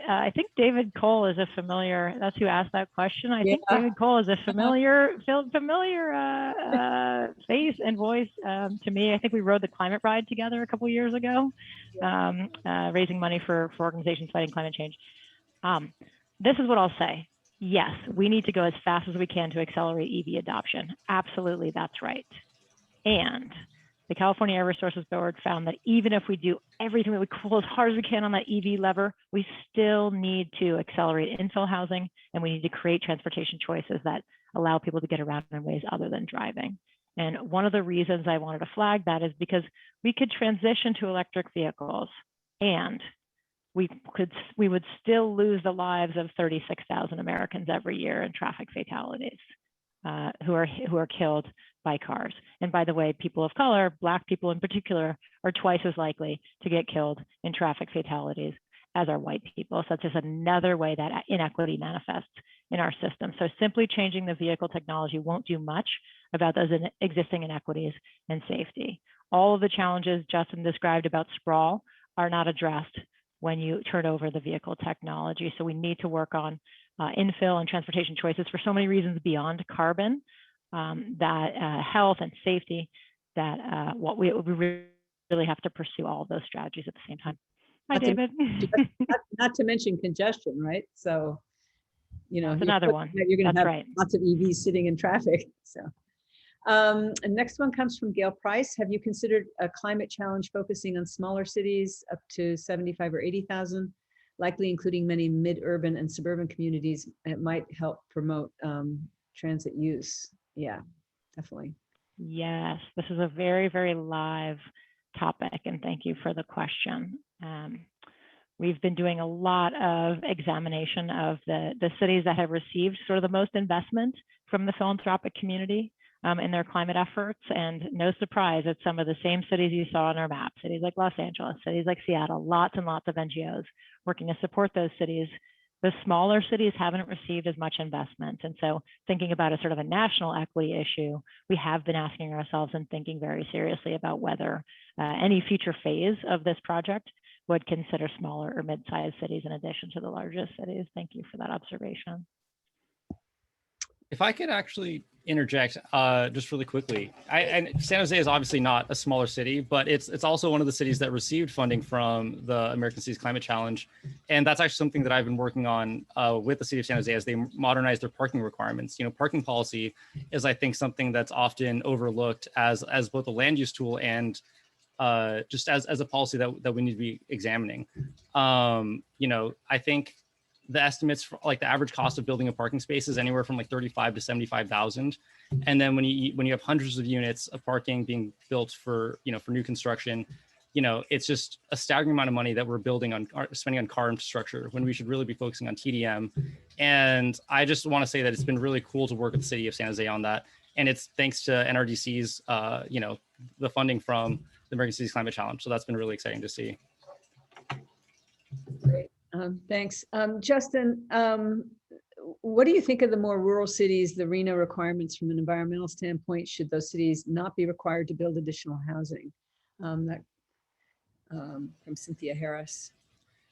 David Cole is a familiar. That's who asked that question. I think David Cole is a familiar face and voice to me. I think we rode the climate ride together a couple of years ago, raising money for organizations fighting climate change. This is what I'll say. Yes, we need to go as fast as we can to accelerate EV adoption. Absolutely, that's right. And the California Air Resources Board found that even if we do everything that we pull as hard as we can on that EV lever, we still need to accelerate infill housing, and we need to create transportation choices that allow people to get around in ways other than driving. And one of the reasons I wanted to flag that is because we could transition to electric vehicles, and we would still lose the lives of 36,000 Americans every year in traffic fatalities who are killed by cars. And by the way, people of color, Black people in particular, are twice as likely to get killed in traffic fatalities as are white people. So that's just another way that inequity manifests in our system. So simply changing the vehicle technology won't do much about those existing inequities and safety. All of the challenges Justin described about sprawl are not addressed when you turn over the vehicle technology. So we need to work on infill and transportation choices for so many reasons beyond carbon, that health and safety, that what we really have to pursue all of those strategies at the same time. Hi, David. Not to mention congestion, right? So you know, That's another one. you're going to That's have right. lots of EVs sitting in traffic. So, and next one comes from Gail Price. Have you considered a climate challenge focusing on smaller cities up to 75 or 80,000, likely including many mid-urban and suburban communities? It might help promote transit use. Yeah, definitely. Yes, this is a very, very live topic, and thank you for the question. We've been doing a lot of examination of the cities that have received sort of the most investment from the philanthropic community in their climate efforts. And no surprise, it's some of the same cities you saw on our map, cities like Los Angeles, cities like Seattle, lots and lots of NGOs working to support those cities. The smaller cities haven't received as much investment. And so thinking about a sort of a national equity issue, we have been asking ourselves and thinking very seriously about whether any future phase of this project would consider smaller or mid-sized cities in addition to the largest cities. Thank you for that observation. If I could actually interject just really quickly, and San Jose is obviously not a smaller city, but it's also one of the cities that received funding from the American Cities Climate Challenge. And that's actually something that I've been working on with the city of San Jose as they modernize their parking requirements. You know, parking policy is, I think, something that's often overlooked as both a land use tool and just as a policy that we need to be examining. You know, I think the estimates for like the average cost of building a parking space is anywhere from like 35 to 75,000. And then when you have hundreds of units of parking being built for, you know, for new construction, you know, it's just a staggering amount of money that we're spending on car infrastructure when we should really be focusing on TDM. And I just want to say that it's been really cool to work with the city of San Jose on that. And it's thanks to NRDC's, you know, the funding from the American Cities Climate Challenge. So that's been really exciting to see. Great. Thanks. Justin, what do you think of the more rural cities, the RENA requirements from an environmental standpoint? Should those cities not be required to build additional housing? From Cynthia Harris.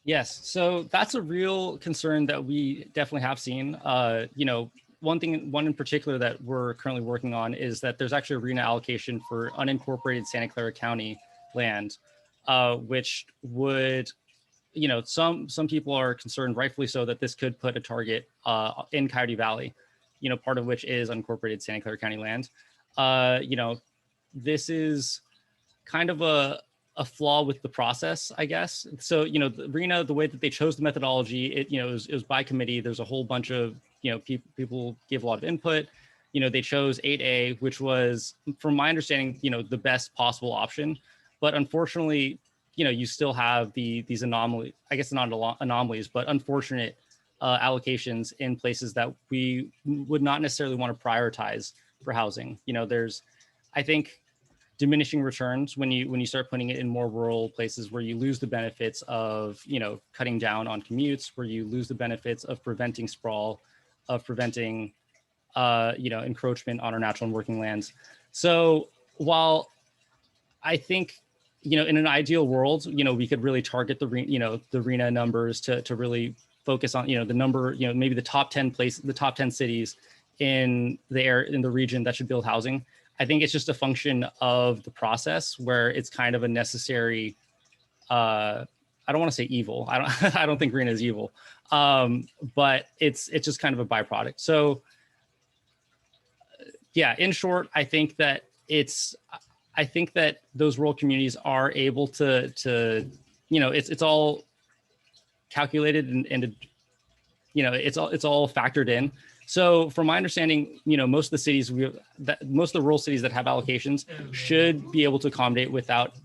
Yes, so that's a real concern that we definitely have seen. You know, one in particular that we're currently working on is that there's actually a RENA allocation for unincorporated Santa Clara County land, which would, you know, some people are concerned, rightfully so, that this could put a target in Coyote Valley, you know, part of which is unincorporated Santa Clara County land. You know, this is kind of a flaw with the process, I guess. So, you know, the RENA, the way that they chose the methodology, it was by committee. There's a whole bunch of, you know, people give a lot of input. You know, they chose 8A, which was, from my understanding, you know, the best possible option. But unfortunately, you know, you still have these anomalies, I guess not anomalies, but unfortunate allocations in places that we would not necessarily want to prioritize for housing. You know, there's, I think, diminishing returns when you start putting it in more rural places where you lose the benefits of, you know, cutting down on commutes, where you lose the benefits of preventing sprawl, of preventing, you know, encroachment on our natural and working lands. So while I think, you know, in an ideal world, you know, we could really target the RENA numbers to really focus on, you know, the number, you know, maybe the top 10 cities in the region that should build housing. I think it's just a function of the process where it's kind of a necessary, I don't want to say evil. I don't think RENA is evil, but it's just kind of a byproduct. So yeah, in short, I think that those rural communities are able to, you know, it's all calculated and you know, it's all factored in. So from my understanding, you know, most of the rural cities that have allocations should be able to accommodate without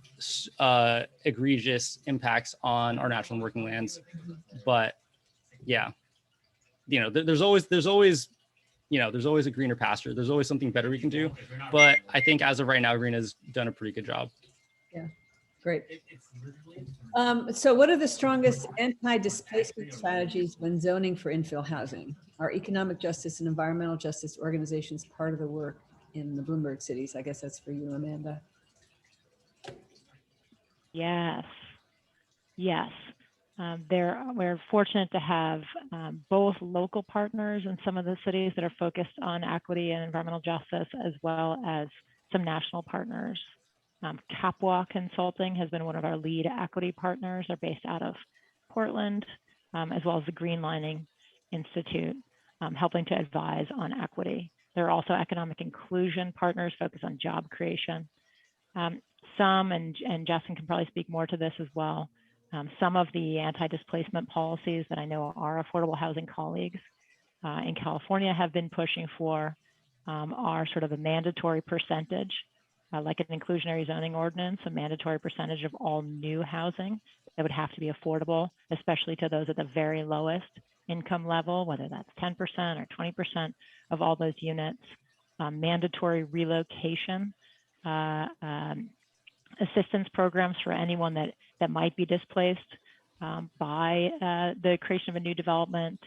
egregious impacts on our natural and working lands. But yeah, you know, there's always a greener pasture. There's always something better we can do. But I think as of right now, RENA's done a pretty good job. Yeah, great. So what are the strongest anti-displacement strategies when zoning for infill housing? Are economic justice and environmental justice organizations part of the work in the Bloomberg cities? I guess that's for you, Amanda. Yes. We're fortunate to have both local partners in some of the cities that are focused on equity and environmental justice, as well as some national partners. Capwa Consulting has been one of our lead equity partners. They're based out of Portland, as well as the Green Lining Institute. helping to advise on equity. There are also economic inclusion partners focused on job creation. Some, and Justin can probably speak more to this as well, some of the anti-displacement policies that I know our affordable housing colleagues in California have been pushing for are sort of a mandatory percentage, like an inclusionary zoning ordinance, a mandatory percentage of all new housing that would have to be affordable, especially to those at the very lowest income level, whether that's 10% or 20% of all those units, mandatory relocation assistance programs for anyone that might be displaced by the creation of a new development,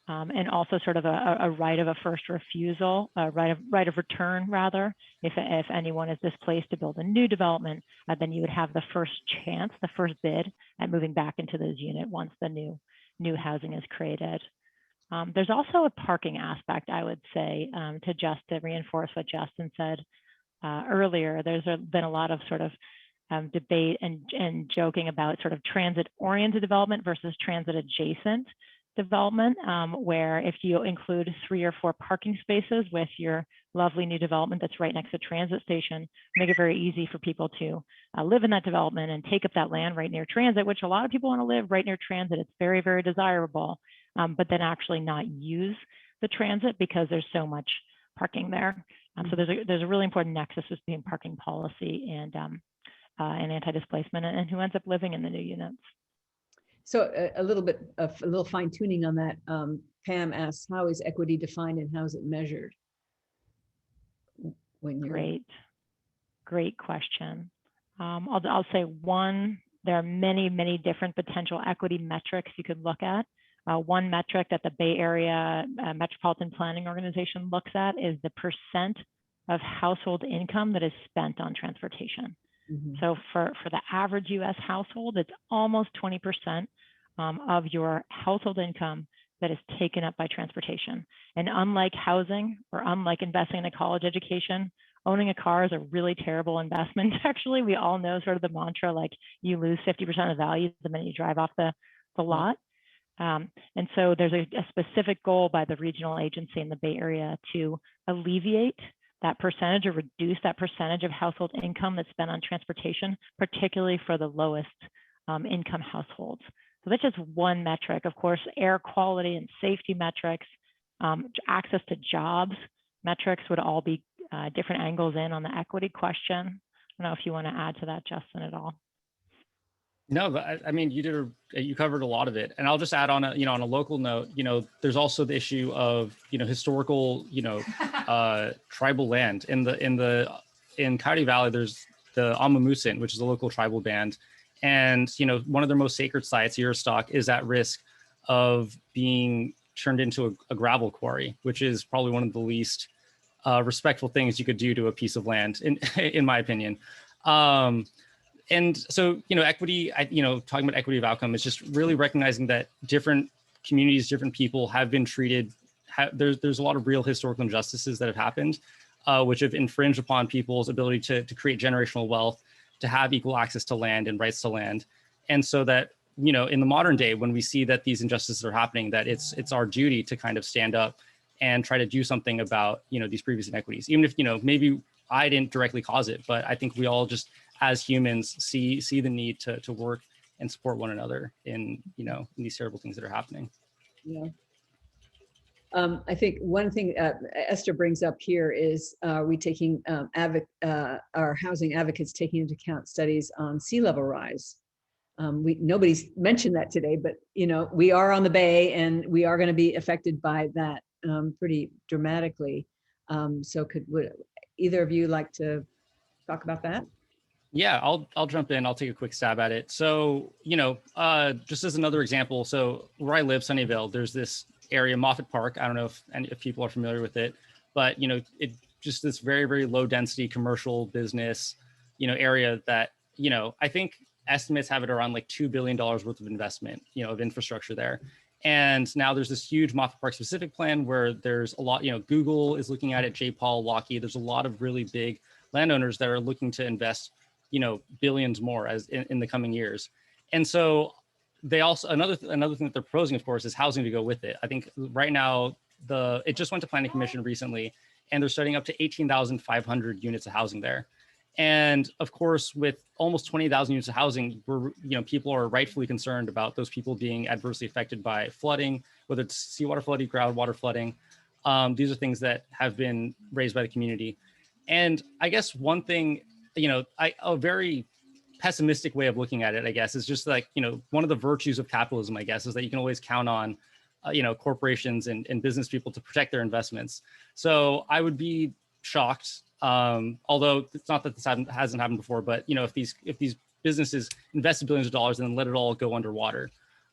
and also sort of a right of a first refusal, a right of return rather. If anyone is displaced to build a new development, then you would have the first chance, the first bid at moving back into those units once the new housing is created. There's also a parking aspect, I would say, to reinforce what Justin said earlier. There's been a lot of sort of debate and joking about sort of transit-oriented development versus transit-adjacent development, where if you include 3 or 4 parking spaces with your lovely new development that's right next to a transit station, make it very easy for people to live in that development and take up that land right near transit, which a lot of people want to live right near transit. It's very, very desirable, but then actually not use the transit because there's so much parking there. So there's a really important nexus between parking policy and anti-displacement and who ends up living in the new units. So a little fine tuning on that. Pam asks, how is equity defined and how is it measured? When you're... Great question. I'll say one, there are many, many different potential equity metrics you could look at. One metric that the Bay Area Metropolitan Planning Organization looks at is the percent of household income that is spent on transportation. So for the average US household, it's almost 20% of your household income that is taken up by transportation. And unlike housing or unlike investing in a college education, owning a car is a really terrible investment. Actually, we all know sort of the mantra, like you lose 50% of value the minute you drive off the lot. And so there's a specific goal by the regional agency in the Bay Area to alleviate that percentage or reduce that percentage of household income that's spent on transportation, particularly for the lowest income households. So that's just one metric. Of course, air quality and safety metrics, access to jobs metrics would all be different angles in on the equity question. I don't know if you want to add to that, Justin, at all. No, but I mean, you covered a lot of it, and I'll just add on on a local note. There's also the issue of historical tribal land in Coyote Valley. There's the Amamusin, which is a local tribal band, and one of their most sacred sites, Yearstock, is at risk of being turned into a gravel quarry, which is probably one of the least respectful things you could do to a piece of land, in my opinion. And so, equity, talking about equity of outcome is just really recognizing that different communities, different people have been treated. There's a lot of real historical injustices that have happened, which have infringed upon people's ability to create generational wealth, to have equal access to land and rights to land. And so that, in the modern day, when we see that these injustices are happening, that it's our duty to kind of stand up and try to do something about, these previous inequities, even if, maybe I didn't directly cause it, but I think we all just, as humans, see the need to work and support one another in in these terrible things that are happening. Yeah. I think one thing Esther brings up here is we taking our housing advocates taking into account studies on sea level rise. Nobody's mentioned that today, but we are on the Bay and we are going to be affected by that pretty dramatically. So would either of you like to talk about that? Yeah, I'll jump in. I'll take a quick stab at it. So, just as another example, so where I live, Sunnyvale, there's this area, Moffett Park. I don't know if people are familiar with it, but it just this very, very low density commercial business, area that, I think estimates have it around like $2 billion worth of investment, of infrastructure there. And now there's this huge Moffett Park specific plan where there's a lot, Google is looking at it, J. Paul, Lockheed. There's a lot of really big landowners that are looking to invest billions more as in the coming years. And so they also, another thing that they're proposing, of course, is housing to go with it. I think right now it just went to planning commission recently, and they're starting up to 18,500 units of housing there. And of course, with almost 20,000 units of housing, people are rightfully concerned about those people being adversely affected by flooding, whether it's seawater flooding, groundwater flooding. These are things that have been raised by the community. And I guess one thing, a very pessimistic way of looking at it, I guess, is just like, one of the virtues of capitalism, I guess, is that you can always count on, corporations and business people to protect their investments. So I would be shocked, although it's not that this hasn't happened before, but if these businesses invested billions of dollars and then let it all go underwater.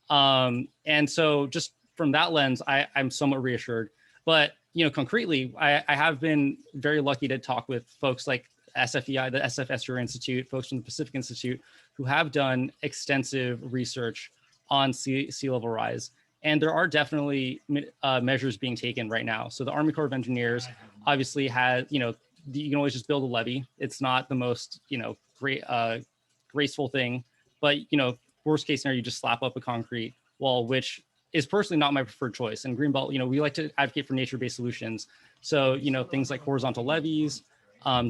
And so just from that lens, I'm somewhat reassured. But concretely, I have been very lucky to talk with folks like SFEI, the SF Estuary Institute, folks from the Pacific Institute, who have done extensive research on sea level rise. And there are definitely measures being taken right now. So the Army Corps of Engineers obviously has, you can always just build a levee. It's not the most, graceful thing, but, worst case scenario, you just slap up a concrete wall, which is personally not my preferred choice. And Greenbelt, we like to advocate for nature-based solutions. So, things like horizontal levees,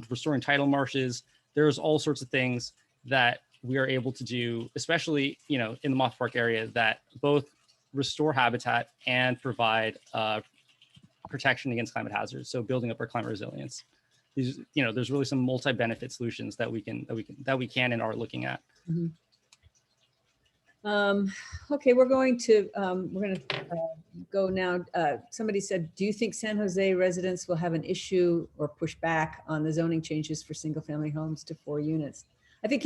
restoring tidal marshes, there's all sorts of things that we are able to do, especially, in the Moth Park area, that both restore habitat and provide protection against climate hazards. So building up our climate resilience. These, there's really some multi-benefit solutions that we can and are looking at. Mm-hmm. Okay, we're going to go now. Somebody said, do you think San Jose residents will have an issue or push back on the zoning changes for single family homes to 4 units? I think,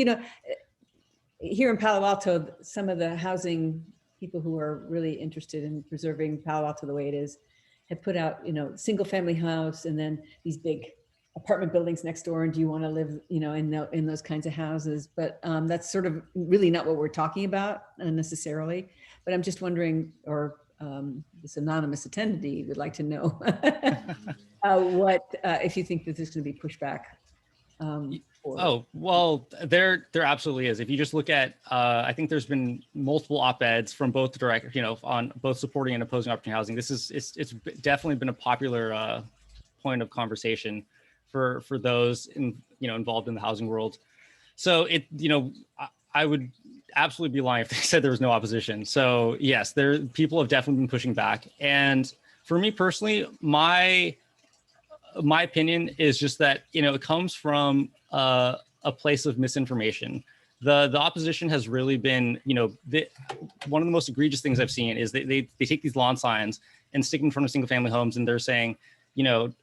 here in Palo Alto, some of the housing people who are really interested in preserving Palo Alto the way it is have put out, single family house and then these big apartment buildings next door, and do you want to live, in those kinds of houses? But that's sort of really not what we're talking about necessarily. But I'm just wondering, or this anonymous attendee would like to know what if you think that there's going to be pushback. Oh, well, there absolutely is. If you just look at, I think there's been multiple op-eds from both direct, on both supporting and opposing opportunity housing. It's definitely been a popular point of conversation for those involved in the housing world. So I would absolutely be lying if they said there was no opposition. So yes, people have definitely been pushing back. And for me personally, my opinion is just that, it comes from a place of misinformation. The opposition has really been, one of the most egregious things I've seen is they take these lawn signs and stick in front of single family homes, and they're saying,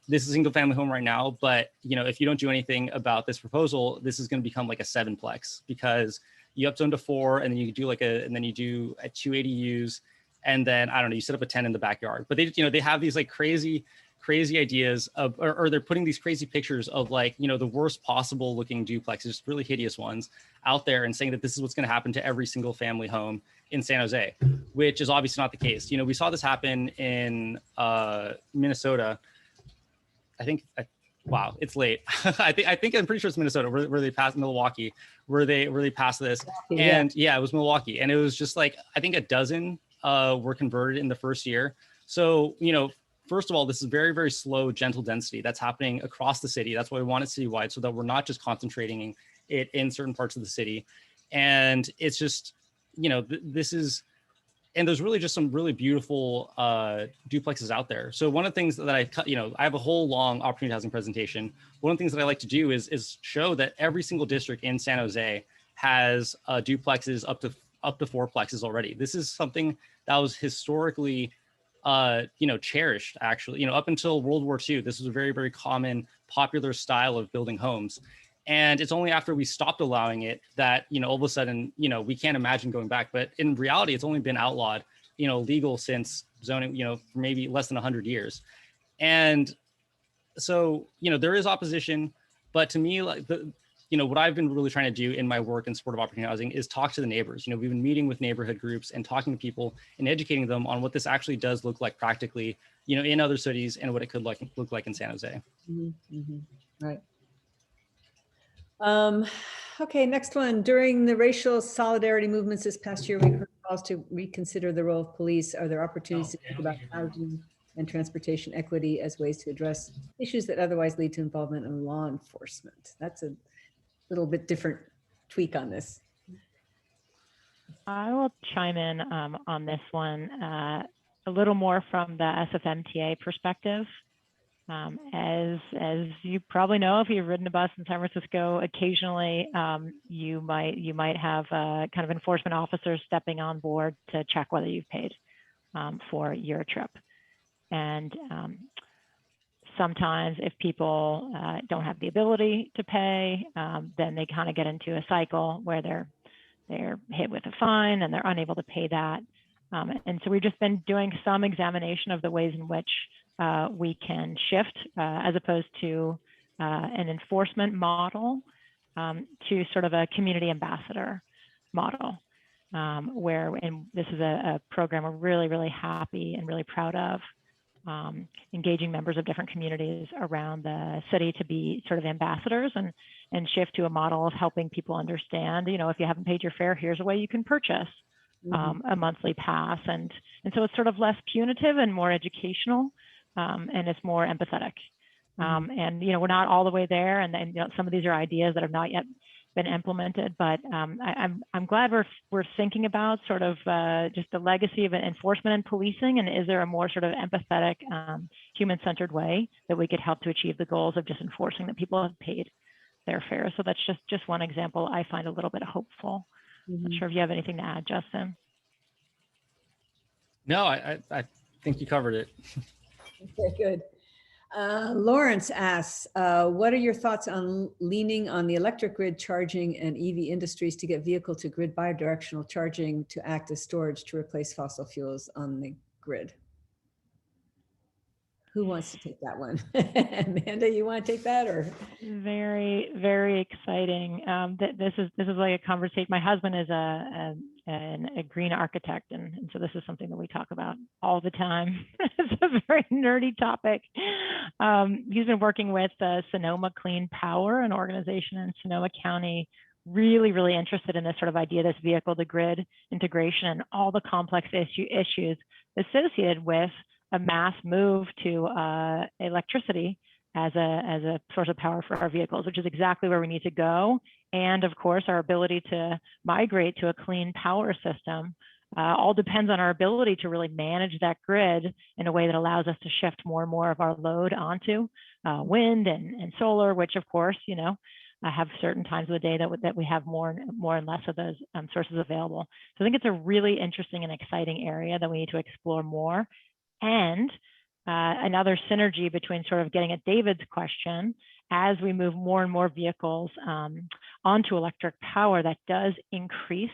this is a single family home right now, but, if you don't do anything about this proposal, this is going to become like a 7-plex, because you up zone to 4, and then you do and then you do at 2 ADUs, and then, I don't know, you set up a 10 in the backyard. But they have these like crazy ideas of, or they're putting these crazy pictures of like, the worst possible looking duplexes, really hideous ones out there, and saying that this is what's going to happen to every single family home in San Jose, which is obviously not the case. We saw this happen in Minnesota. Wow, it's late. I'm pretty sure it's Minnesota where they passed Milwaukee, where they passed this. And yeah, it was Milwaukee. And it was just like, I think a dozen were converted in the first year. So, first of all, this is very, very slow, gentle density that's happening across the city. That's why we want it citywide, so that we're not just concentrating it in certain parts of the city. And it's just, this is, and there's really just some really beautiful duplexes out there. So one of the things that I have a whole long opportunity housing presentation. One of the things that I like to do is show that every single district in San Jose has duplexes up to 4 plexes already. This is something that was historically cherished, actually. Up until World War II, this was a very, very common, popular style of building homes. And it's only after we stopped allowing it that, all of a sudden, we can't imagine going back. But in reality, it's only been outlawed, legal since zoning, for maybe less than 100 years. And so, there is opposition. But to me, like what I've been really trying to do in my work in supportive opportunity housing is talk to the neighbors. We've been meeting with neighborhood groups and talking to people and educating them on what this actually does look like practically, in other cities, and what it could look like in San Jose. Mm-hmm. Mm-hmm. Right. Okay, next one. During the racial solidarity movements this past year, we heard calls to reconsider the role of police. Are there opportunities to think about housing and transportation equity as ways to address issues that otherwise lead to involvement in law enforcement. That's a little bit different tweak on this. I will chime in on this one a little more from the SFMTA perspective. As you probably know, if you've ridden a bus in San Francisco, occasionally you might have kind of enforcement officers stepping on board to check whether you've paid for your trip. And sometimes if people don't have the ability to pay, then they kind of get into a cycle where they're hit with a fine and they're unable to pay that. And so we've just been doing some examination of the ways in which we can shift as opposed to an enforcement model to sort of a community ambassador model, and this is a program we're really, really happy and really proud of, engaging members of different communities around the city to be sort of ambassadors and shift to a model of helping people understand, you know, if you haven't paid your fare, here's a way you can purchase a monthly pass. And so it's sort of less punitive and more educational, and it's more empathetic. And, you know, we're not all the way there. And then, you know, some of these are ideas that have not yet been implemented, but I'm glad we're thinking about sort of just the legacy of enforcement and policing, and is there a more sort of empathetic, human-centered way that we could help to achieve the goals of just enforcing that people have paid their fares. So that's just one example I find a little bit hopeful. Not sure if you have anything to add, Justin. No, I think you covered it. Okay, good. Lawrence asks, what are your thoughts on leaning on the electric grid charging and EV industries to get vehicle to grid bidirectional charging to act as storage to replace fossil fuels on the grid? Who wants to take that one? Amanda, you want to take that, or? Very, very exciting. This is like a conversation. My husband is a green architect, and so this is something that we talk about all the time. It's a very nerdy topic. He's been working with Sonoma Clean Power, an organization in Sonoma County, really, really interested in this sort of idea, this vehicle to grid integration and all the complex issues associated with a mass move to electricity as a source of power for our vehicles, which is exactly where we need to go. And of course, our ability to migrate to a clean power system all depends on our ability to really manage that grid in a way that allows us to shift more and more of our load onto wind and solar, which of course, you know, have certain times of the day that we have more and less of those sources available. So I think it's a really interesting and exciting area that we need to explore more. And another synergy between sort of getting at David's question, as we move more and more vehicles onto electric power, that does increase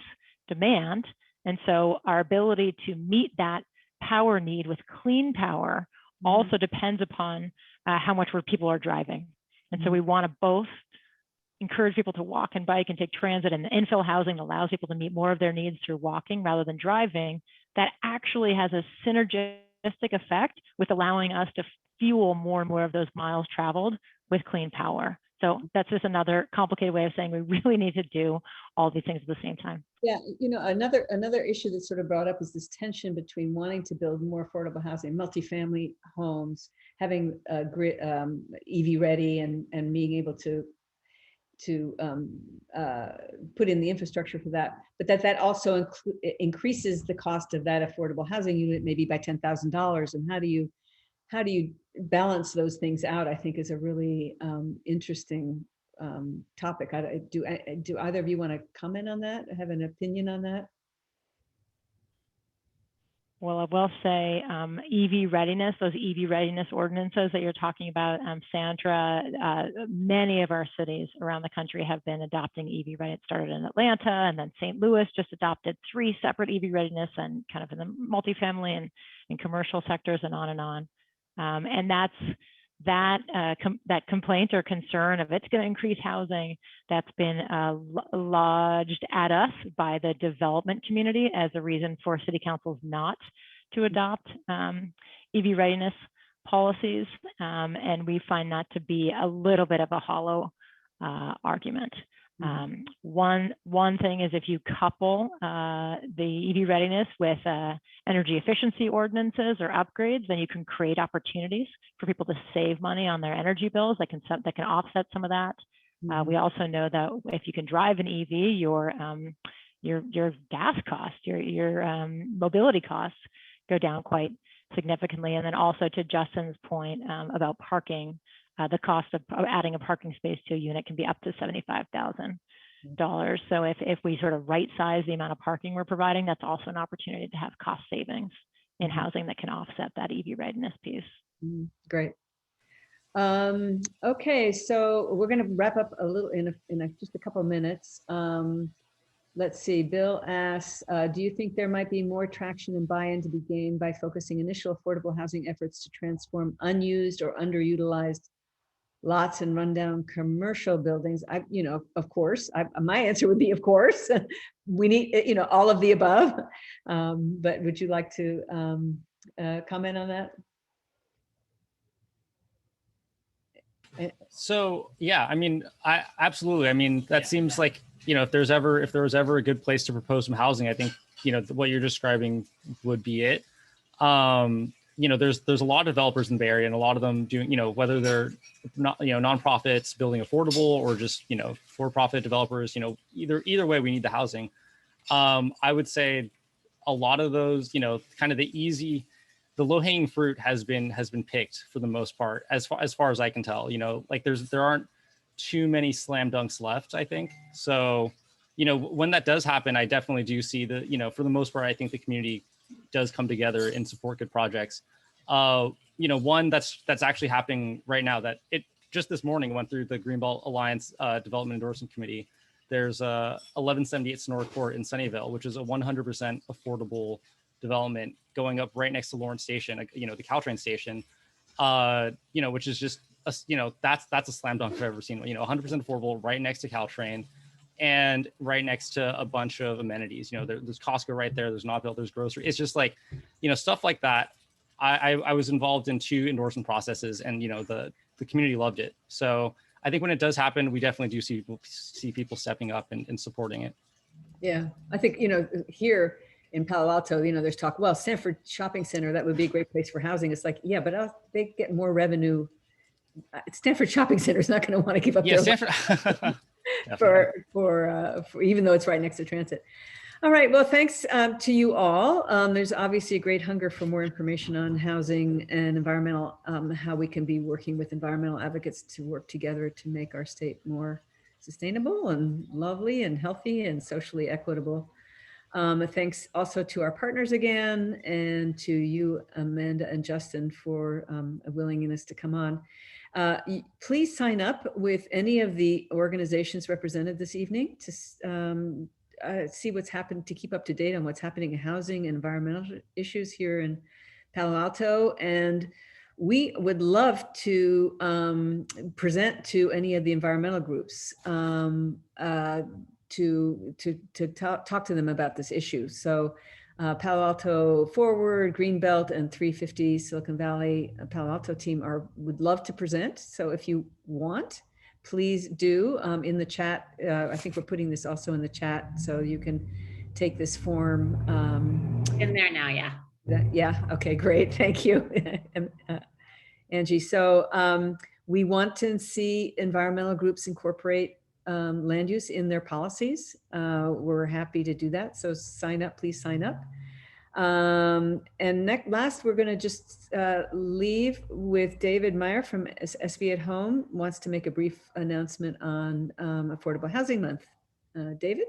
demand. And so our ability to meet that power need with clean power also depends upon how much people are driving. And so we want to both encourage people to walk and bike and take transit, and the infill housing allows people to meet more of their needs through walking rather than driving. That actually has a synergistic effect with allowing us to fuel more and more of those miles traveled with clean power. So that's just another complicated way of saying we really need to do all these things at the same time. Yeah, you know, another issue that's sort of brought up is this tension between wanting to build more affordable housing, multifamily homes, having grid EV ready, and being able to put in the infrastructure for that, but that also increases the cost of that affordable housing unit maybe by $10,000. And how do you balance those things out, I think is a really interesting topic. Do either of you want to comment on that? Have an opinion on that? Well, I will say EV readiness, those EV readiness ordinances that you're talking about, Sandra, many of our cities around the country have been adopting EV readiness. It started in Atlanta, and then St. Louis just adopted 3 separate EV readiness, and kind of in the multifamily and commercial sectors, and on and on. And that complaint or concern of it's going to increase housing, that's been lodged at us by the development community as a reason for city councils not to adopt EV readiness policies. And we find that to be a little bit of a hollow argument. One thing is if you couple the EV readiness with energy efficiency ordinances or upgrades, then you can create opportunities for people to save money on their energy bills that can offset some of that. We also know that if you can drive an EV, your gas costs, your mobility costs go down quite significantly. And then also to Justin's point about parking, the cost of adding a parking space to a unit can be up to $75,000. So if we sort of right size the amount of parking we're providing, that's also an opportunity to have cost savings in housing that can offset that EV readiness piece. Great. Okay, so we're going to wrap up a little in just a couple of minutes. Let's see, Bill asks, do you think there might be more traction and buy-in to be gained by focusing initial affordable housing efforts to transform unused or underutilized lots and rundown commercial buildings? Of course, my answer would be, of course, we need, all of the above. But would you like to comment on that? So, yeah, I mean, absolutely. I mean, that seems like, if there was ever a good place to propose some housing, I think, what you're describing would be it. There's a lot of developers in the Bay Area, and a lot of them doing, whether they're not, nonprofits building affordable or just, for-profit developers, either way, we need the housing. I would say a lot of those, kind of the low-hanging fruit has been picked for the most part, as far as I can tell. Like there aren't too many slam dunks left, I think. So, when that does happen, I definitely do see for the most part, I think the community does come together and support good projects. One that's actually happening right now, that it just this morning went through the Greenbelt Alliance Development Endorsement Committee. There's 1178 Sonora Court in Sunnyvale, which is a 100% affordable development going up right next to Lawrence Station, the Caltrain station, which is just, that's a slam dunk I've ever seen. 100% affordable right next to Caltrain and right next to a bunch of amenities. There's Costco right there. There's Knottville, there's grocery. It's just like, stuff like that. I was involved in 2 endorsement processes, and, the community loved it. So I think when it does happen, we definitely do see people stepping up and supporting it. Yeah, I think, here in Palo Alto, there's talk, well, Stanford Shopping Center, that would be a great place for housing. It's like, yeah, but they get more revenue. Stanford Shopping Center is not going to want to give up their Stanford for even though it's right next to transit. All right, well, thanks to you all. There's obviously a great hunger for more information on housing and environmental, how we can be working with environmental advocates to work together to make our state more sustainable and lovely and healthy and socially equitable. Thanks also to our partners again, and to you, Amanda and Justin, for a willingness to come on. Please sign up with any of the organizations represented this evening to see what's happened, to keep up to date on what's happening in housing and environmental issues here in Palo Alto. And we would love to present to any of the environmental groups to talk to them about this issue. So Palo Alto Forward, Greenbelt, and 350 Silicon Valley Palo Alto team would love to present. So if you want, please do in the chat. I think we're putting this also in the chat, so you can take this form. In there now, yeah. Yeah, okay, great, thank you, Angie. So we want to see environmental groups incorporate land use in their policies. We're happy to do that. So sign up, please sign up. And last, we're going to just leave with David Meyer from SV at Home, wants to make a brief announcement on Affordable Housing Month. David?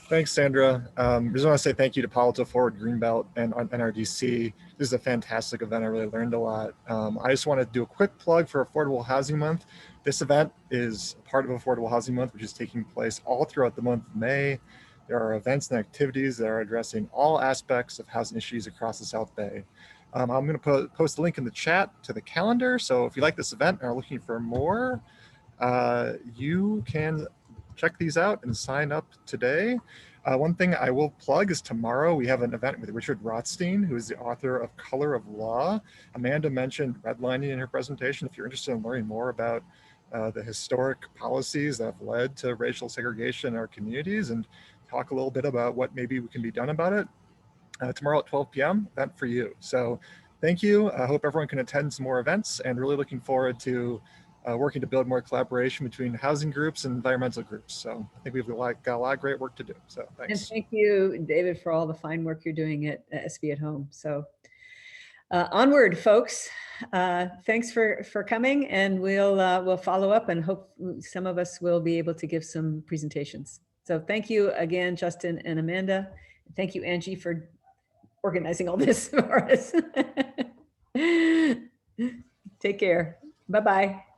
Thanks, Sandra. Just want to say thank you to Palo Alto Forward, Greenbelt, and NRDC. This is a fantastic event. I really learned a lot. I just want to do a quick plug for Affordable Housing Month. This event is part of Affordable Housing Month, which is taking place all throughout the month of May. There are events and activities that are addressing all aspects of housing issues across the South Bay. I'm going to post a link in the chat to the calendar. So if you like this event and are looking for more, you can check these out and sign up today. One thing I will plug is tomorrow we have an event with Richard Rothstein, who is the author of Color of Law. Amanda mentioned redlining in her presentation. If you're interested in learning more about the historic policies that have led to racial segregation in our communities and talk a little bit about what maybe can be done about it. Tomorrow at 12 p.m. event for you. So thank you. I hope everyone can attend some more events, and really looking forward to working to build more collaboration between housing groups and environmental groups. So I think we've got a lot of great work to do. So thanks. And thank you, David, for all the fine work you're doing at SV at Home. So onward, folks. Thanks for coming, and we'll follow up, and hope some of us will be able to give some presentations. So thank you again, Justin and Amanda. Thank you, Angie, for organizing all this for us. Take care. Bye-bye.